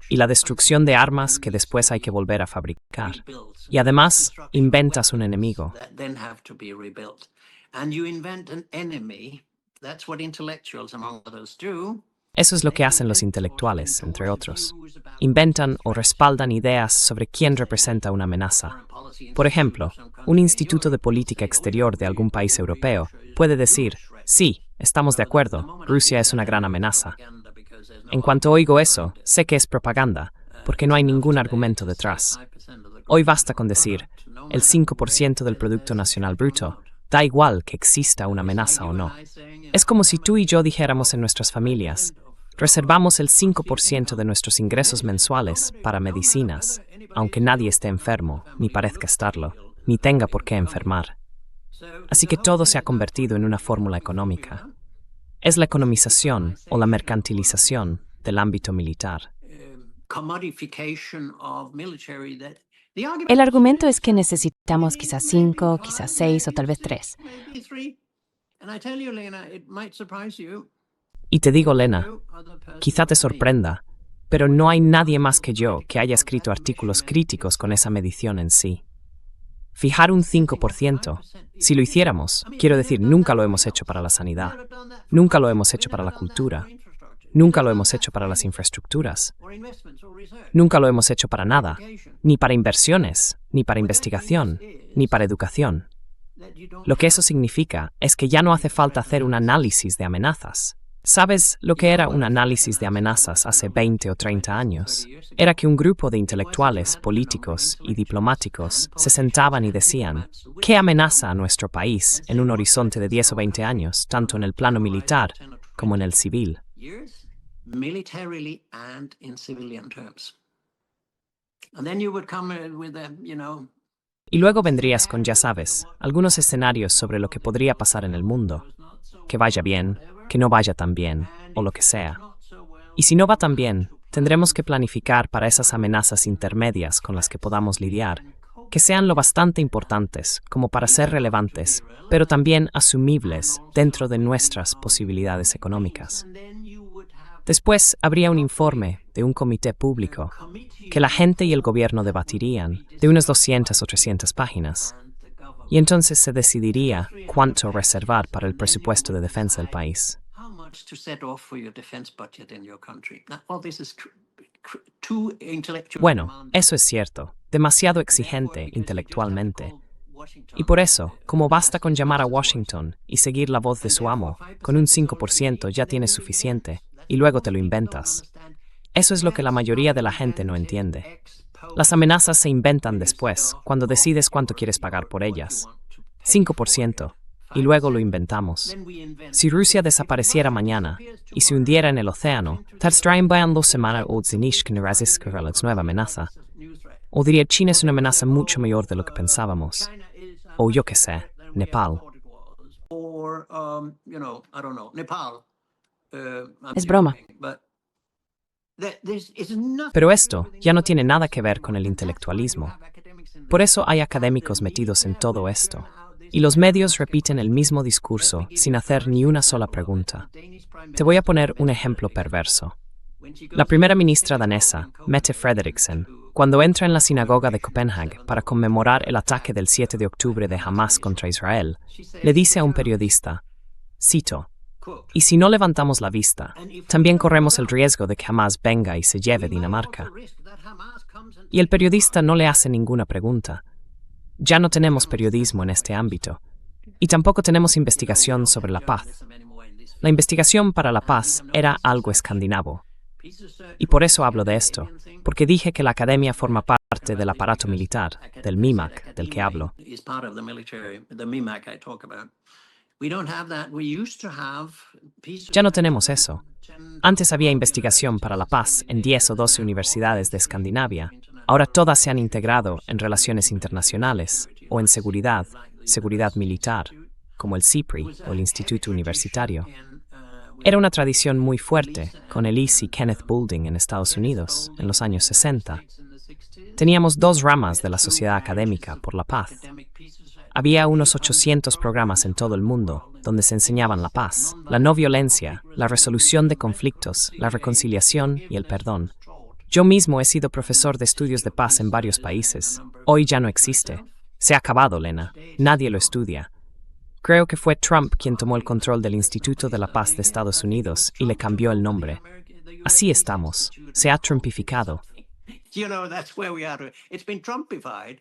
y la destrucción de armas que después hay que volver a fabricar. Y además, inventas un enemigo. Eso es lo que hacen los intelectuales, entre otros. Inventan o respaldan ideas sobre quién representa una amenaza. Por ejemplo, un instituto de política exterior de algún país europeo puede decir, sí, estamos de acuerdo, Rusia es una gran amenaza. En cuanto oigo eso, sé que es propaganda, porque no hay ningún argumento detrás. Hoy basta con decir, el 5% del Producto Nacional Bruto, da igual que exista una amenaza o no. Es como si tú y yo dijéramos en nuestras familias, reservamos el 5% de nuestros ingresos mensuales para medicinas, aunque nadie esté enfermo, ni parezca estarlo, ni tenga por qué enfermar. Así que todo se ha convertido en una fórmula económica. Es la economización o la mercantilización del ámbito militar. El argumento es que necesitamos quizás 5, quizás 6 o tal vez 3. Y te digo, Lena, quizá te sorprenda, pero no hay nadie más que yo que haya escrito artículos críticos con esa medición en sí. Fijar un 5%, si lo hiciéramos, quiero decir, nunca lo hemos hecho para la sanidad, nunca lo hemos hecho para la cultura, nunca lo hemos hecho para las infraestructuras, nunca lo hemos hecho para nada, ni para inversiones, ni para investigación, ni para educación. Lo que eso significa es que ya no hace falta hacer un análisis de amenazas. ¿Sabes lo que era un análisis de amenazas hace 20 o 30 años? Era que un grupo de intelectuales, políticos y diplomáticos se sentaban y decían, ¿qué amenaza a nuestro país en un horizonte de 10 o 20 años, tanto en el plano militar como en el civil? Y luego vendrías con, ya sabes, algunos escenarios sobre lo que podría pasar en el mundo. Que vaya bien, que no vaya tan bien, o lo que sea. Y si no va tan bien, tendremos que planificar para esas amenazas intermedias con las que podamos lidiar, que sean lo bastante importantes como para ser relevantes, pero también asumibles dentro de nuestras posibilidades económicas. Después habría un informe de un comité público que la gente y el gobierno debatirían, de unas 200 o 300 páginas. Y entonces se decidiría cuánto reservar para el presupuesto de defensa del país. How much to set off for your defense budget in your country. Now, all this is too intellectual. Bueno, eso es cierto, demasiado exigente intelectualmente. Y por eso, como basta con llamar a Washington y seguir la voz de su amo, con un 5% ya tienes suficiente, y luego te lo inventas. Eso es lo que la mayoría de la gente no entiende. Las amenazas se inventan después, cuando decides cuánto quieres pagar por ellas. 5%, y luego lo inventamos. Si Rusia desapareciera mañana y se hundiera en el océano, nueva amenaza. O diría China es una amenaza mucho mayor de lo que pensábamos. O yo qué sé, Nepal. Es broma. Pero esto ya no tiene nada que ver con el intelectualismo. Por eso hay académicos metidos en todo esto. Y los medios repiten el mismo discurso sin hacer ni una sola pregunta. Te voy a poner un ejemplo perverso. La primera ministra danesa, Mette Frederiksen, cuando entra en la sinagoga de Copenhague para conmemorar el ataque del 7 de octubre de Hamas contra Israel, le dice a un periodista, cito, «Y si no levantamos la vista, también corremos el riesgo de que Hamas venga y se lleve Dinamarca». Y el periodista no le hace ninguna pregunta. Ya no tenemos periodismo en este ámbito. Y tampoco tenemos investigación sobre la paz. La investigación para la paz era algo escandinavo. Y por eso hablo de esto, porque dije que la academia forma parte del aparato militar, del MIMAC, del que hablo. Ya no tenemos eso. Antes había investigación para la paz en 10 o 12 universidades de Escandinavia. Ahora todas se han integrado en relaciones internacionales o en seguridad militar, como el CIPRI o el Instituto Universitario. Era una tradición muy fuerte con Elise y Kenneth Boulding en Estados Unidos en los años 60. Teníamos dos ramas de la sociedad académica por la paz. Había unos 800 programas en todo el mundo donde se enseñaban la paz, la no violencia, la resolución de conflictos, la reconciliación y el perdón. Yo mismo he sido profesor de estudios de paz en varios países. Hoy ya no existe. Se ha acabado, Lena. Nadie lo estudia. Creo que fue Trump quien tomó el control del Instituto de la Paz de Estados Unidos y le cambió el nombre. Así estamos. Se ha trumpificado. You know, that's where we are. It's been Trumpified.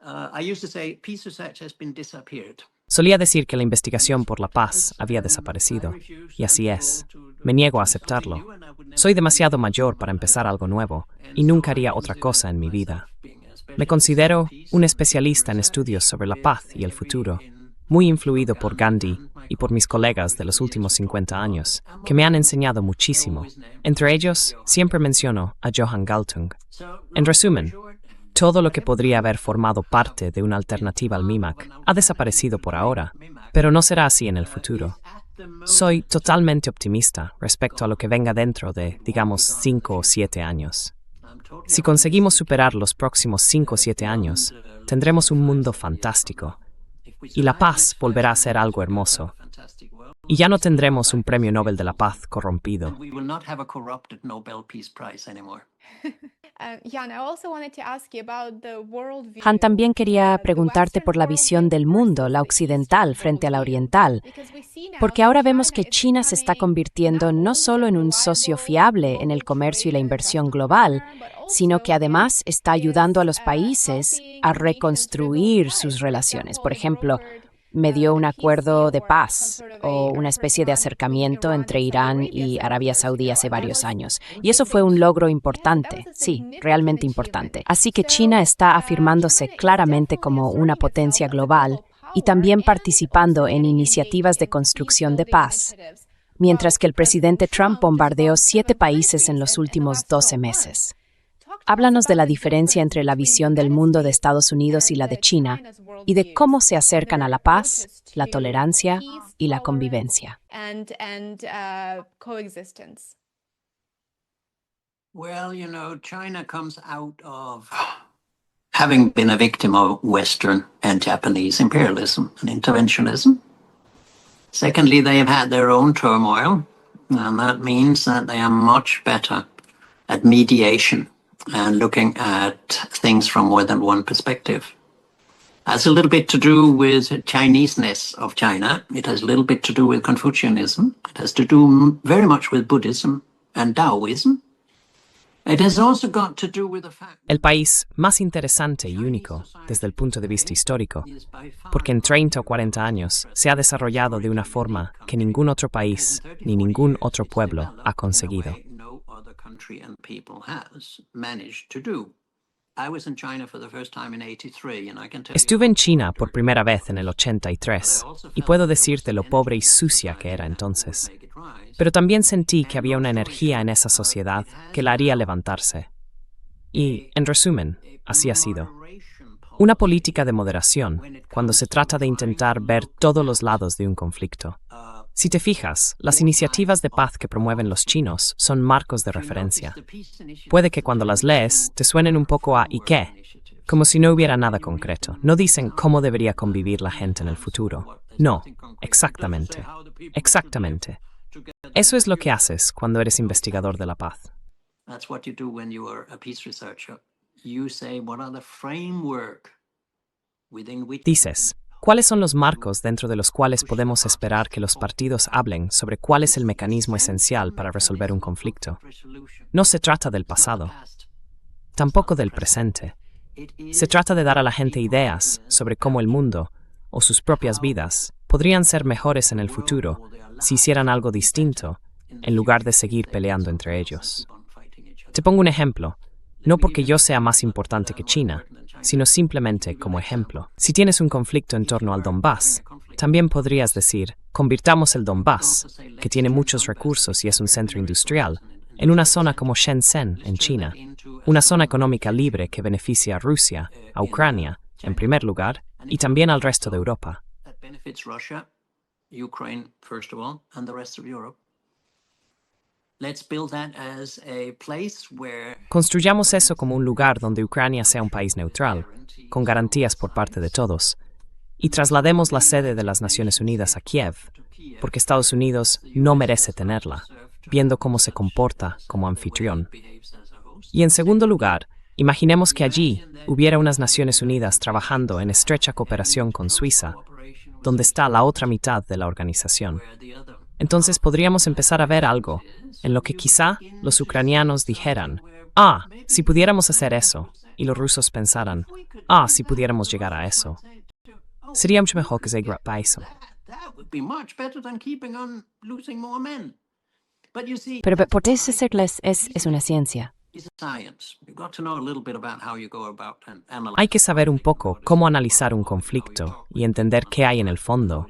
I used to say peace research has been disappeared. Solía decir que la investigación por la paz había desaparecido. Y así es. Me niego a aceptarlo. Soy demasiado mayor para empezar algo nuevo y nunca haría otra cosa en mi vida. Me considero un especialista en estudios sobre la paz y el futuro, muy influido por Gandhi y por mis colegas de los últimos 50 años, que me han enseñado muchísimo. Entre ellos, siempre menciono a Johan Galtung. En resumen, todo lo que podría haber formado parte de una alternativa al MIMAC ha desaparecido por ahora, pero no será así en el futuro. Soy totalmente optimista respecto a lo que venga dentro de, digamos, 5 o 7 años. Si conseguimos superar los próximos 5 o 7 años, tendremos un mundo fantástico. Y la paz volverá a ser algo hermoso. Y ya no tendremos un premio Nobel de la Paz corrompido. Han, también quería preguntarte por la visión del mundo, la occidental frente a la oriental, porque ahora vemos que China se está convirtiendo no solo en un socio fiable en el comercio y la inversión global, sino que además está ayudando a los países a reconstruir sus relaciones. Por ejemplo, medió un acuerdo de paz o una especie de acercamiento entre Irán y Arabia Saudí hace varios años. Y eso fue un logro importante, sí, realmente importante. Así que China está afirmándose claramente como una potencia global y también participando en iniciativas de construcción de paz, mientras que el presidente Trump bombardeó 7 países en los últimos 12 meses. Háblanos de la diferencia entre la visión del mundo de Estados Unidos y la de China, y de cómo se acercan a la paz, la tolerancia y la convivencia. Well, you know, China comes out of having been a victim of Western and Japanese imperialism and interventionism. Secondly, they have had their own turmoil, and that means that they are much better at mediation and looking at things from more than one perspective. Has a little bit to do with Chineseness of China. It has a little bit to do with Confucianism. It has to do very much with Buddhism and Taoism. It has also got to do with the fact El país más interesante y único desde el punto de vista histórico, porque en 30 o 40 años se ha desarrollado de una forma que ningún otro país ni ningún otro pueblo ha conseguido. no other country and people has managed to do. I was in China for the first time in 83, and I can tell Estuve en China por primera vez en el 83 y puedo decirte lo pobre y sucia que era entonces. Pero también sentí que había una energía en esa sociedad que la haría levantarse. Y, en resumen, así ha sido. Una política de moderación cuando se trata de intentar ver todos los lados de un conflicto. Si te fijas, las iniciativas de paz que promueven los chinos son marcos de referencia. Puede que cuando las lees te suenen un poco a ¿y qué? Como si no hubiera nada concreto. No dicen cómo debería convivir la gente en el futuro. No, exactamente. Exactamente. Eso es lo que haces cuando eres investigador de la paz. That's what you do when you are a peace researcher. You say, what are the framework within which Dices, ¿cuáles son los marcos dentro de los cuales podemos esperar que los partidos hablen sobre cuál es el mecanismo esencial para resolver un conflicto? No se trata del pasado, tampoco del presente. Se trata de dar a la gente ideas sobre cómo el mundo, o sus propias vidas, podrían ser mejores en el futuro si hicieran algo distinto, en lugar de seguir peleando entre ellos. Te pongo un ejemplo, no porque yo sea más importante que China, sino simplemente como ejemplo. Si tienes un conflicto en torno al Donbass, también podrías decir, convirtamos el Donbass, que tiene muchos recursos y es un centro industrial, en una zona como Shenzhen, en China, una zona económica libre que beneficia a Rusia, a Ucrania, en primer lugar, y también al resto de Europa. that benefits Russia, Ukraine, first of all, and the rest of Europe. Let's build that as a place where Construyamos eso como un lugar donde Ucrania sea un país neutral, con garantías por parte de todos, y traslademos la sede de las Naciones Unidas a Kiev, porque Estados Unidos no merece tenerla, viendo cómo se comporta como anfitrión. Y en segundo lugar, imaginemos que allí hubiera unas Naciones Unidas trabajando en estrecha cooperación con Suiza, donde está la otra mitad de la organización. Entonces podríamos empezar a ver algo en lo que quizá los ucranianos dijeran, si pudiéramos hacer eso, y los rusos pensaran, si pudiéramos llegar a eso. Sería mucho mejor que se llegue a eso. that would be much better than keeping on losing more men. But you see, Pero protegerles es una ciencia. it's a science. You've got to know a little bit about how you go about and analyze. Hay que saber un poco cómo analizar un conflicto y entender qué hay en el fondo,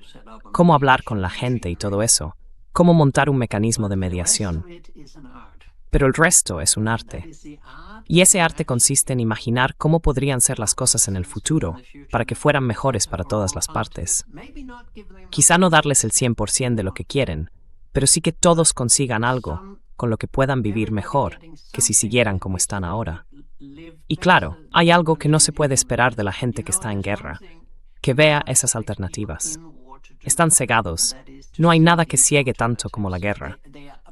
cómo hablar con la gente y todo eso, cómo montar un mecanismo de mediación. It is an art. Pero el resto es un arte. It's the art Y ese arte consiste en imaginar cómo podrían ser las cosas en el futuro para que fueran mejores para todas las partes. maybe not give them Quizá no darles el 100% de lo que quieren, pero sí que todos consigan algo con lo que puedan vivir mejor que si siguieran como están ahora. live Y claro, hay algo que no se puede esperar de la gente que está en guerra, que vea esas alternativas. in water to Están cegados. No hay nada que ciegue tanto como la guerra.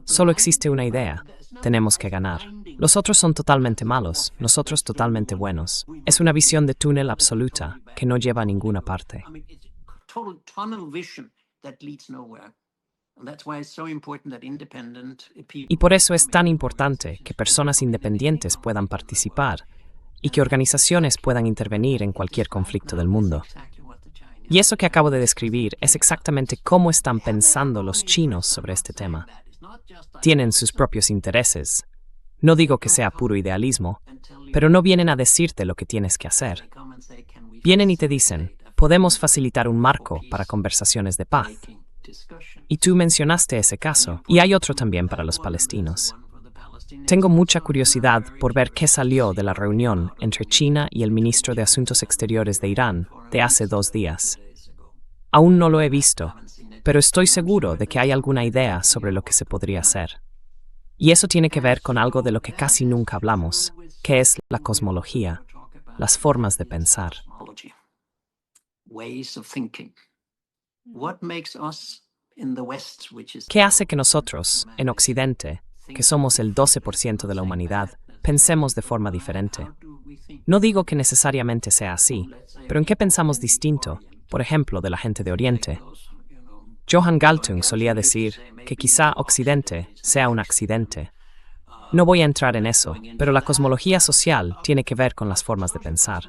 Solo existe una idea. Tenemos que ganar. Los otros son totalmente malos, nosotros totalmente buenos. Es una visión de túnel absoluta que no lleva a ninguna parte. I mean, it's total tunnel vision that leads nowhere. And that's why it's so important that independent people Y por eso es tan importante que personas independientes puedan participar y que organizaciones puedan intervenir en cualquier conflicto del mundo. exactly what the Chinese Y eso que acabo de describir es exactamente cómo están pensando los chinos sobre este tema. that is not just Tienen sus propios intereses. No digo que sea puro idealismo, pero no vienen a decirte lo que tienes que hacer. come and say, can we Vienen y te dicen, podemos facilitar un marco para conversaciones de paz. discussion Y tú mencionaste ese caso, y hay otro también para los palestinos. for the Palestinians? Tengo mucha curiosidad por ver qué salió de la reunión entre China y el ministro de Asuntos Exteriores de Irán de hace 2 días. Aún no lo he visto, pero estoy seguro de que hay alguna idea sobre lo que se podría hacer. Y eso tiene que ver con algo de lo que casi nunca hablamos, que es la cosmología, las formas de pensar. Cosmology, ways of thinking. What makes us in the West, which is ¿Qué hace que nosotros, en Occidente, que somos el 12% de la humanidad, pensemos de forma diferente? No digo que necesariamente sea así, pero ¿en qué pensamos distinto, por ejemplo, de la gente de Oriente? Johann Galtung solía decir que quizá Occidente sea un accidente. No voy a entrar en eso, pero la cosmología social tiene que ver con las formas de pensar.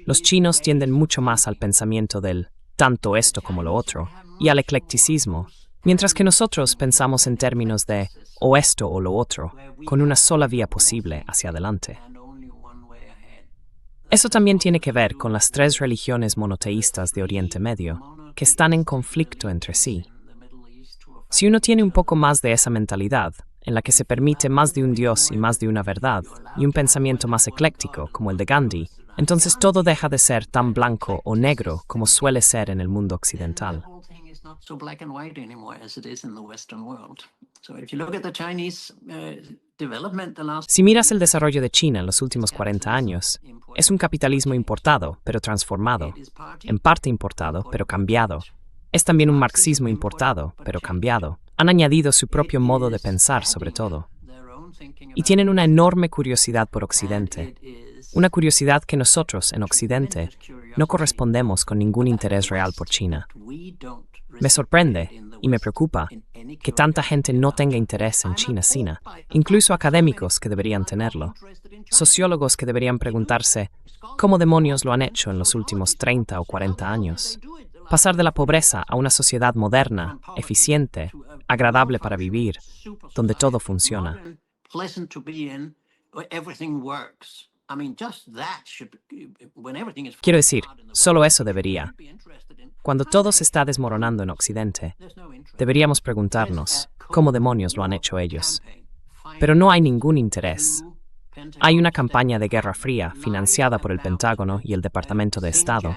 Los chinos tienden mucho más al pensamiento del tanto esto como lo otro, y al eclecticismo, mientras que nosotros pensamos en términos de o esto o lo otro, con una sola vía posible hacia adelante. Eso también tiene que ver con las tres religiones monoteístas de Oriente Medio, que están en conflicto entre sí. Si uno tiene un poco más de esa mentalidad, en la que se permite más de un Dios y más de una verdad, y un pensamiento más ecléctico, como el de Gandhi, entonces todo deja de ser tan blanco o negro como suele ser en el mundo occidental. Si miras el desarrollo de China en los últimos 40 años, es un capitalismo importado, pero transformado, en parte importado, pero cambiado. Es también un marxismo importado, pero cambiado. Han añadido su propio modo de pensar sobre todo. Y tienen una enorme curiosidad por Occidente. Una curiosidad que nosotros, en Occidente, no correspondemos con ningún interés real por China. Me sorprende y me preocupa que tanta gente no tenga interés en China, incluso académicos que deberían tenerlo. Sociólogos que deberían preguntarse cómo demonios lo han hecho en los últimos 30 o 40 años. Pasar de la pobreza a una sociedad moderna, eficiente, agradable para vivir, donde todo funciona. Quiero decir, solo eso debería. Cuando todo se está desmoronando en Occidente, deberíamos preguntarnos cómo demonios lo han hecho ellos. Pero no hay ningún interés. Hay una campaña de Guerra Fría financiada por el Pentágono y el Departamento de Estado,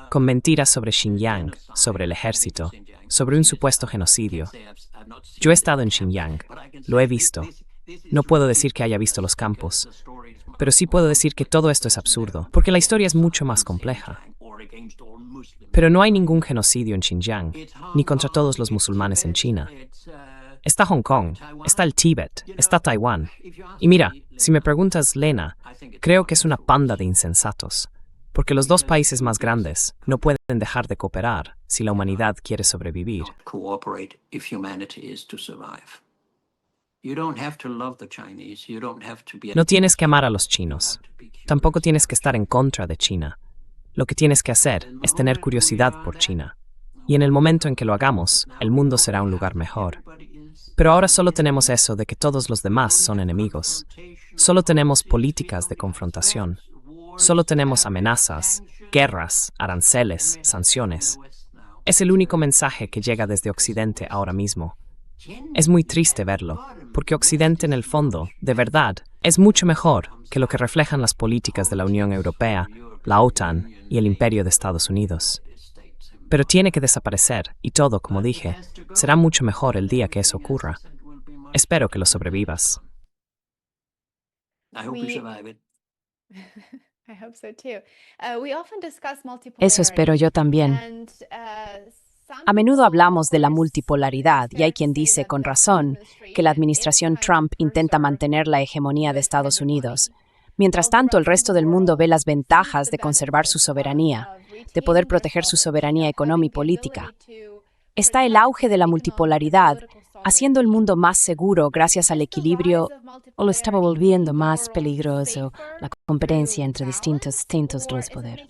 con mentiras sobre Xinjiang, sobre el ejército, sobre un supuesto genocidio. Yo he estado en Xinjiang, lo he visto. No puedo decir que haya visto los campos, pero sí puedo decir que todo esto es absurdo, porque la historia es mucho más compleja. Pero no hay ningún genocidio en Xinjiang, ni contra todos los musulmanes en China. Está Hong Kong, está el Tíbet, está Taiwán. Y mira, si me preguntas, Lena, creo que es una panda de insensatos, porque los dos países más grandes no pueden dejar de cooperar si la humanidad quiere sobrevivir. No tienes que amar a los chinos. Tampoco tienes que estar en contra de China. Lo que tienes que hacer es tener curiosidad por China. Y en el momento en que lo hagamos, el mundo será un lugar mejor. Pero ahora solo tenemos eso de que todos los demás son enemigos. Solo tenemos políticas de confrontación. Solo tenemos amenazas, guerras, aranceles, sanciones. Es el único mensaje que llega desde Occidente ahora mismo. Es muy triste verlo, porque Occidente en el fondo, de verdad, es mucho mejor que lo que reflejan las políticas de la Unión Europea, la OTAN y el Imperio de Estados Unidos. Pero tiene que desaparecer, y todo, como dije, será mucho mejor el día que eso ocurra. Espero que lo sobrevivas. Eso espero yo también. A menudo hablamos de la multipolaridad y hay quien dice, con razón, que la administración Trump intenta mantener la hegemonía de Estados Unidos. Mientras tanto, el resto del mundo ve las ventajas de conservar su soberanía, de poder proteger su soberanía económica y política. Está el auge de la multipolaridad, haciendo el mundo más seguro gracias al equilibrio, o lo estaba volviendo más peligroso, la competencia entre distintos centros de poder.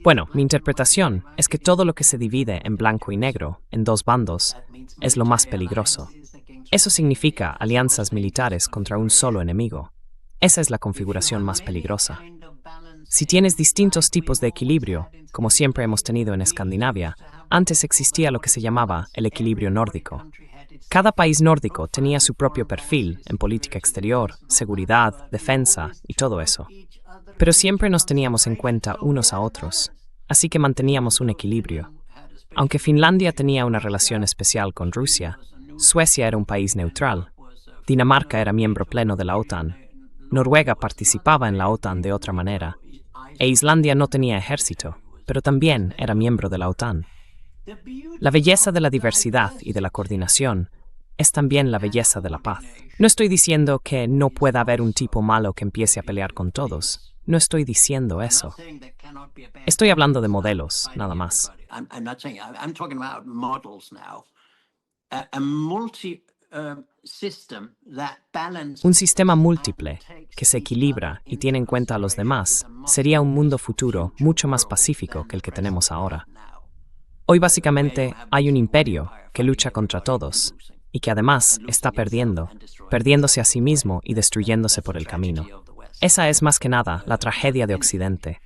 Bueno, mi interpretación es que todo lo que se divide en blanco y negro, en dos bandos, es lo más peligroso. Eso significa alianzas militares contra un solo enemigo. Esa es la configuración más peligrosa. Si tienes distintos tipos de equilibrio, como siempre hemos tenido en Escandinavia, antes existía lo que se llamaba el equilibrio nórdico. Cada país nórdico tenía su propio perfil en política exterior, seguridad, defensa y todo eso. Pero siempre nos teníamos en cuenta unos a otros, así que manteníamos un equilibrio. Aunque Finlandia tenía una relación especial con Rusia, Suecia era un país neutral, Dinamarca era miembro pleno de la OTAN, Noruega participaba en la OTAN de otra manera, e Islandia no tenía ejército, pero también era miembro de la OTAN. La belleza de la diversidad y de la coordinación es también la belleza de la paz. No estoy diciendo que no pueda haber un tipo malo que empiece a pelear con todos. No estoy diciendo eso. Estoy hablando de modelos, nada más. I'm talking about models now. A multi system that balances. Un sistema múltiple que se equilibra y tiene en cuenta a los demás sería un mundo futuro mucho más pacífico que el que tenemos ahora. Hoy básicamente hay un imperio que lucha contra todos y que además está perdiéndose a sí mismo y destruyéndose por el camino. Esa es más que nada la tragedia de Occidente.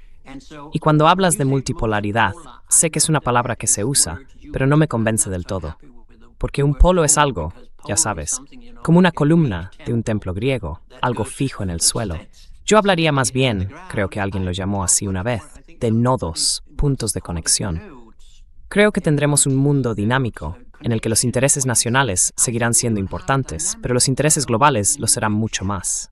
Y cuando hablas de multipolaridad, sé que es una palabra que se usa, pero no me convence del todo. Porque un polo es algo, ya sabes, como una columna de un templo griego, algo fijo en el suelo. Yo hablaría más bien, creo que alguien lo llamó así una vez, de nodos, puntos de conexión. Creo que tendremos un mundo dinámico, en el que los intereses nacionales seguirán siendo importantes, pero los intereses globales lo serán mucho más.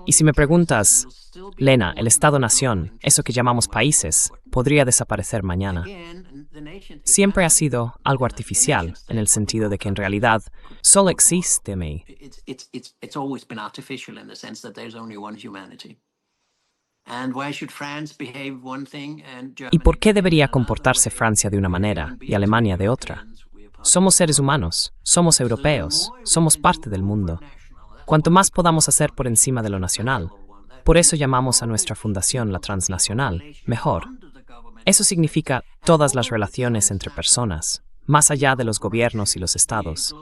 Y si me preguntas, Lena, el Estado-nación, eso que llamamos países, podría desaparecer mañana. Siempre ha sido algo artificial, en el sentido de que en realidad solo existe mí. It's always been artificial in the sense that there's only one humanity. And why should France behave one thing and Germany? ¿Y por qué debería comportarse Francia de una manera y Alemania de otra? Somos seres humanos, somos europeos, somos parte del mundo. Cuanto más podamos hacer por encima de lo nacional, por eso llamamos a nuestra fundación la transnacional, mejor. Eso significa todas las relaciones entre personas, más allá de los gobiernos y los estados,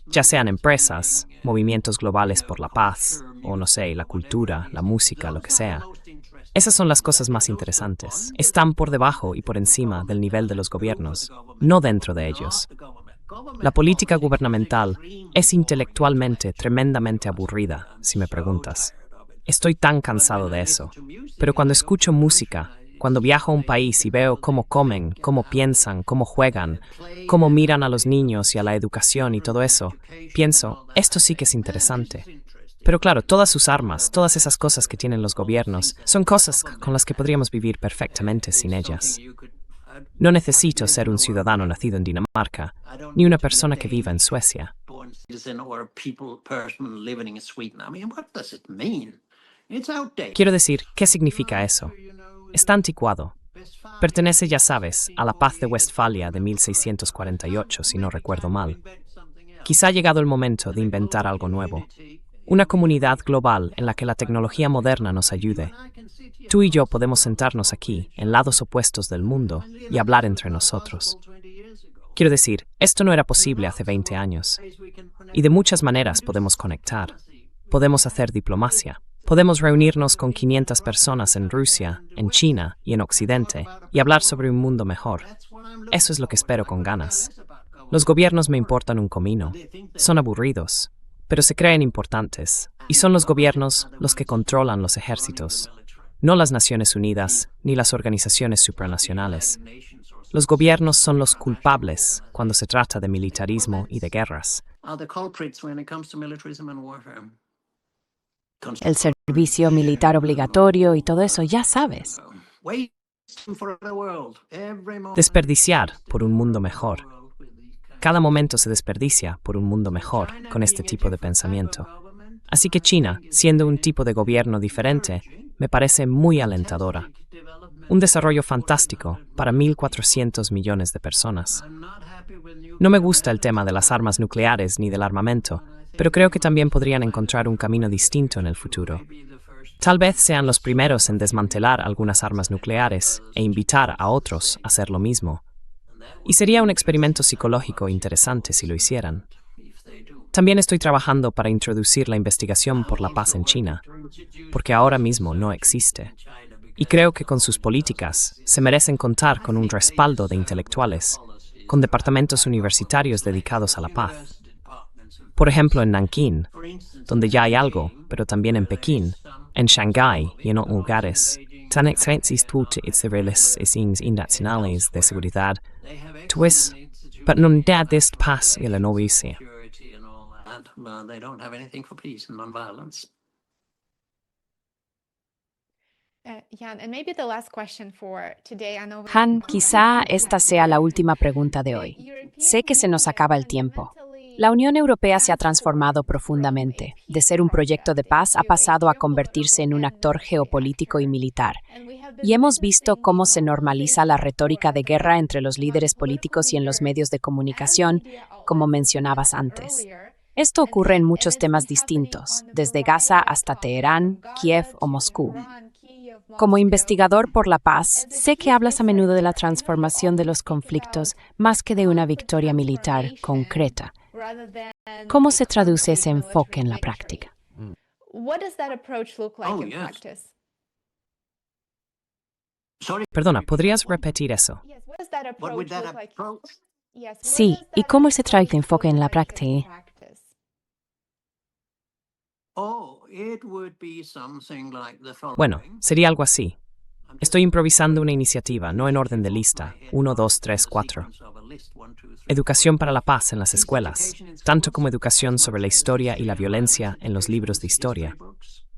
ya sean empresas, movimientos globales por la paz, o no sé, la cultura, la música, lo que sea. Esas son las cosas más interesantes. Están por debajo y por encima del nivel de los gobiernos, no dentro de ellos. La política gubernamental es intelectualmente tremendamente aburrida, si me preguntas. Estoy tan cansado de eso. Pero cuando escucho música, cuando viajo a un país y veo cómo comen, cómo piensan, cómo juegan, cómo miran a los niños y a la educación y todo eso, pienso, esto sí que es interesante. Pero claro, todas sus armas, todas esas cosas que tienen los gobiernos, son cosas con las que podríamos vivir perfectamente sin ellas. No necesito ser un ciudadano nacido en Dinamarca, ni una persona que viva en Suecia. Quiero decir, ¿qué significa eso? Está anticuado. Pertenece, ya sabes, a la paz de Westfalia de 1648, si no recuerdo mal. Quizá ha llegado el momento de inventar algo nuevo. Una comunidad global en la que la tecnología moderna nos ayude. Tú y yo podemos sentarnos aquí, en lados opuestos del mundo, y hablar entre nosotros. Quiero decir, esto no era posible hace 20 años. Y de muchas maneras podemos conectar. Podemos hacer diplomacia. Podemos reunirnos con 500 personas en Rusia, en China y en Occidente, y hablar sobre un mundo mejor. Eso es lo que espero con ganas. Los gobiernos me importan un comino. Son aburridos, pero se creen importantes, y son los gobiernos los que controlan los ejércitos, no las Naciones Unidas ni las organizaciones supranacionales. Los gobiernos son los culpables cuando se trata de militarismo y de guerras. El servicio militar obligatorio y todo eso, ya sabes. Desperdiciar por un mundo mejor. Cada momento se desperdicia por un mundo mejor con este tipo de pensamiento. Así que China, siendo un tipo de gobierno diferente, me parece muy alentadora. Un desarrollo fantástico para 1.400 millones de personas. No me gusta el tema de las armas nucleares ni del armamento, pero creo que también podrían encontrar un camino distinto en el futuro. Tal vez sean los primeros en desmantelar algunas armas nucleares e invitar a otros a hacer lo mismo. Y sería un experimento psicológico interesante si lo hicieran. También estoy trabajando para introducir la investigación por la paz en China, porque ahora mismo no existe. Y creo que con sus políticas se merecen contar con un respaldo de intelectuales, con departamentos universitarios dedicados a la paz. Por ejemplo, en Nankín, donde ya hay algo, pero también en Pekín, en Shanghái y en otros lugares. Tan excelentes civiles internacionales de seguridad, pues, pero no da este paz y la novicia. Han, quizá esta sea la última pregunta de hoy. Sé que se nos acaba el tiempo. La Unión Europea se ha transformado profundamente. De ser un proyecto de paz ha pasado a convertirse en un actor geopolítico y militar. Y hemos visto cómo se normaliza la retórica de guerra entre los líderes políticos y en los medios de comunicación, como mencionabas antes. Esto ocurre en muchos temas distintos, desde Gaza hasta Teherán, Kiev o Moscú. Como investigador por la paz, sé que hablas a menudo de la transformación de los conflictos más que de una victoria militar concreta. ¿Cómo se traduce ese enfoque en la práctica? Perdona, ¿podrías repetir eso? What would that approach? Sí, ¿y cómo se traduce enfoque en la práctica? Oh, it would be something like the following. Bueno, sería algo así. Estoy improvisando una iniciativa, no en orden de lista. 1, 2, 3, 4. Educación para la paz en las escuelas, tanto como educación sobre la historia y la violencia en los libros de historia.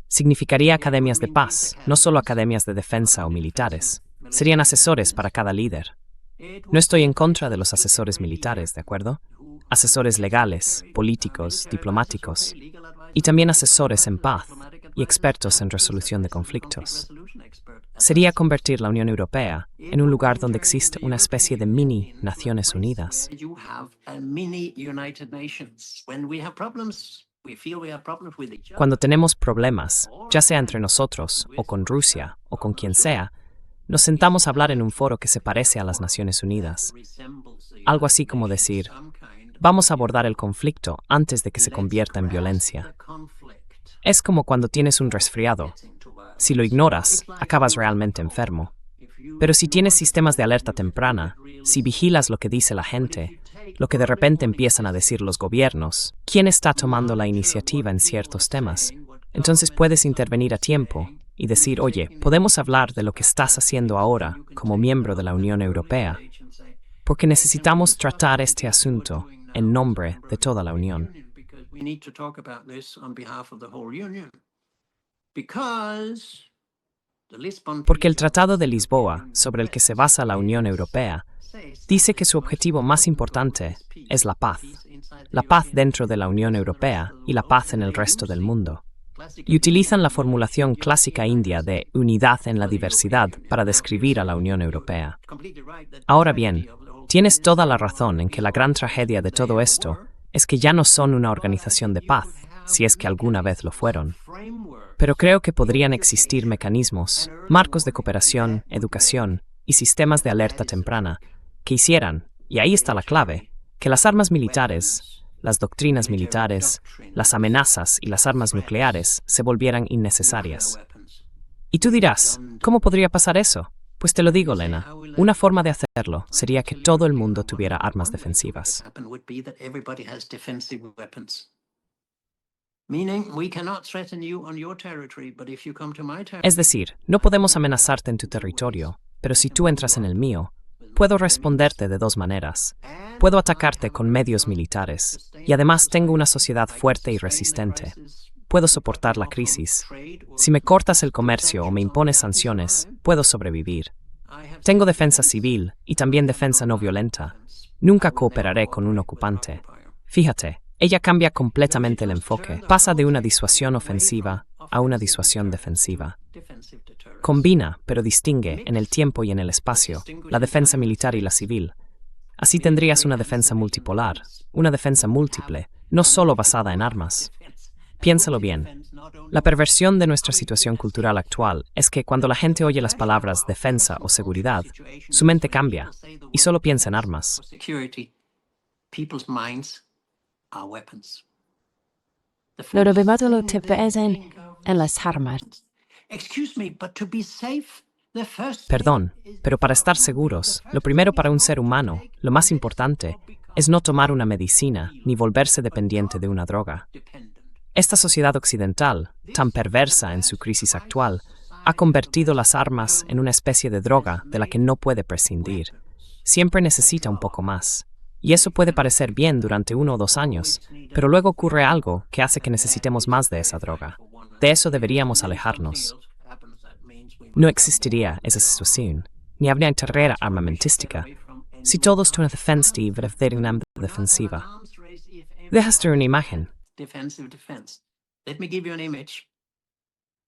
Significaría academias de paz, no solo academias de defensa o militares. Serían asesores para cada líder. No estoy en contra de los asesores militares, ¿de acuerdo? Asesores legales, políticos, diplomáticos, y también asesores en paz y expertos en resolución de conflictos. Sería convertir la Unión Europea en un lugar donde existe una especie de mini Naciones Unidas. You have a mini United Nations. When we have problems, we feel we have problems with each other. Cuando tenemos problemas, ya sea entre nosotros, o con Rusia, o con quien sea, nos sentamos a hablar en un foro que se parece a las Naciones Unidas. Algo así como decir, vamos a abordar el conflicto antes de que se convierta en violencia. Es como cuando tienes un resfriado. Si lo ignoras, acabas realmente enfermo. Pero si tienes sistemas de alerta temprana, si vigilas lo que dice la gente, lo que de repente empiezan a decir los gobiernos, quién está tomando la iniciativa en ciertos temas, entonces puedes intervenir a tiempo y decir, oye, podemos hablar de lo que estás haciendo ahora como miembro de la Unión Europea, porque necesitamos tratar este asunto en nombre de toda la Unión. We need to talk about this on behalf of the whole Union. Because the Lisbon Porque el Tratado de Lisboa, sobre el que se basa la Unión Europea, dice que su objetivo más importante es la paz dentro de la Unión Europea y la paz en el resto del mundo. Y utilizan la formulación clásica india de unidad en la diversidad para describir a la Unión Europea. Ahora bien, tienes toda la razón en que la gran tragedia de todo esto es que ya no son una organización de paz, si es que alguna vez lo fueron. Pero creo que podrían existir mecanismos, marcos de cooperación, educación y sistemas de alerta temprana que hicieran, y ahí está la clave, que las armas militares, las doctrinas militares, las amenazas y las armas nucleares se volvieran innecesarias. Y tú dirás, ¿cómo podría pasar eso? Pues te lo digo, Lena, una forma de hacerlo sería que todo el mundo tuviera armas defensivas. Es decir, no podemos amenazarte en tu territorio, pero si tú entras en el mío, puedo responderte de dos maneras. Puedo atacarte con medios militares, y además tengo una sociedad fuerte y resistente. Puedo soportar la crisis. Si me cortas el comercio o me impones sanciones, puedo sobrevivir. Tengo defensa civil y también defensa no violenta. Nunca cooperaré con un ocupante. Fíjate, ella cambia completamente el enfoque. Pasa de una disuasión ofensiva a una disuasión defensiva. Combina, pero distingue, en el tiempo y en el espacio, la defensa militar y la civil. Así tendrías una defensa multipolar, una defensa múltiple, no solo basada en armas. Piénsalo bien. La perversión de nuestra situación cultural actual es que cuando la gente oye las palabras defensa o seguridad, su mente cambia y solo piensa en armas. Lo debemos lo te ven en las armas. Perdón, pero para estar seguros, lo primero para un ser humano, lo más importante, es no tomar una medicina ni volverse dependiente de una droga. Esta sociedad occidental, tan perversa en su crisis actual, ha convertido las armas en una especie de droga de la que no puede prescindir. Siempre necesita un poco más. Y eso puede parecer bien durante 1 o 2 años, pero luego ocurre algo que hace que necesitemos más de esa droga. De eso deberíamos alejarnos. No existiría esa situación, ni habría carrera armamentística, si todos tuvieran defensa y verdadera defensiva. Dejaste una imagen. Defensive defense. Let me give you an image.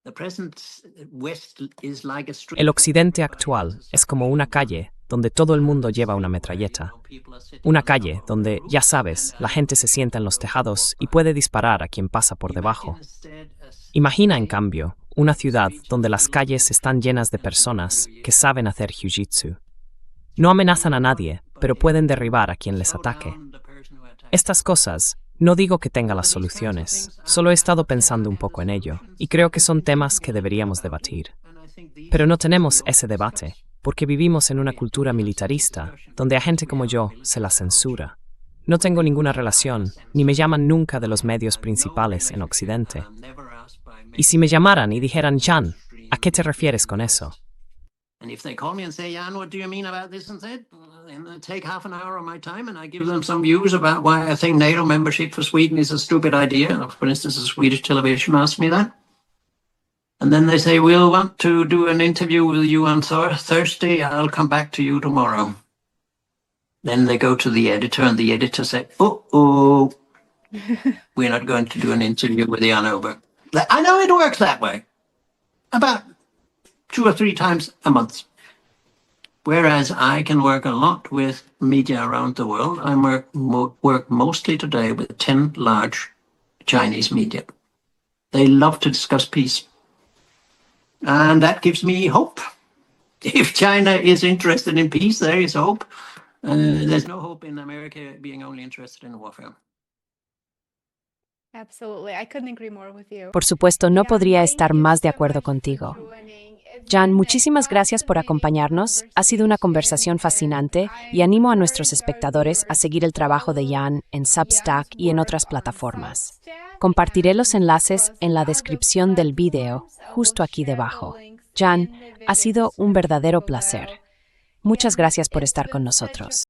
The present West is like a street. El occidente actual es como una calle donde todo el mundo lleva una metralleta. Una calle donde, ya sabes, la gente se sienta en los tejados y puede disparar a quien pasa por debajo. Imagina, en cambio, una ciudad donde las calles están llenas de personas que saben hacer jiu-jitsu. No amenazan a nadie, pero pueden derribar a quien les ataque. Estas cosas, no digo que tenga las soluciones, solo he estado pensando un poco en ello, y creo que son temas que deberíamos debatir. Pero no tenemos ese debate, porque vivimos en una cultura militarista, donde a gente como yo se la censura. No tengo ninguna relación, ni me llaman nunca de los medios principales en Occidente. Y si me llamaran y dijeran, Jan, ¿a qué te refieres con eso? And if they call me and say, Jan, what do you mean about this and that? And I take half an hour of my time and I give them some views about why I think NATO membership for Sweden is a stupid idea. For instance, a Swedish television asked me that. And then they say, we'll want to do an interview with you on Thursday. I'll come back to you tomorrow. Then they go to the editor and the editor says, oh, we're not going to do an interview with Jan Oberg. I know it works that way. About 2 or 3 times a month. Whereas I can work a lot with media around the world. I work mostly today with 10 large Chinese media. They love to discuss peace. And that gives me hope. If China is interested in peace, there is hope. There's no hope in America being only interested in warfare. Por supuesto, no podría estar más de acuerdo contigo. Jan, muchísimas gracias por acompañarnos. Ha sido una conversación fascinante y animo a nuestros espectadores a seguir el trabajo de Jan en Substack y en otras plataformas. Compartiré los enlaces en la descripción del video, justo aquí debajo. Jan, ha sido un verdadero placer. Muchas gracias por estar con nosotros.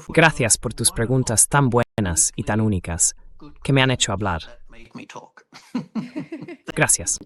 Gracias por tus preguntas tan buenas y tan únicas que me han hecho hablar. Gracias.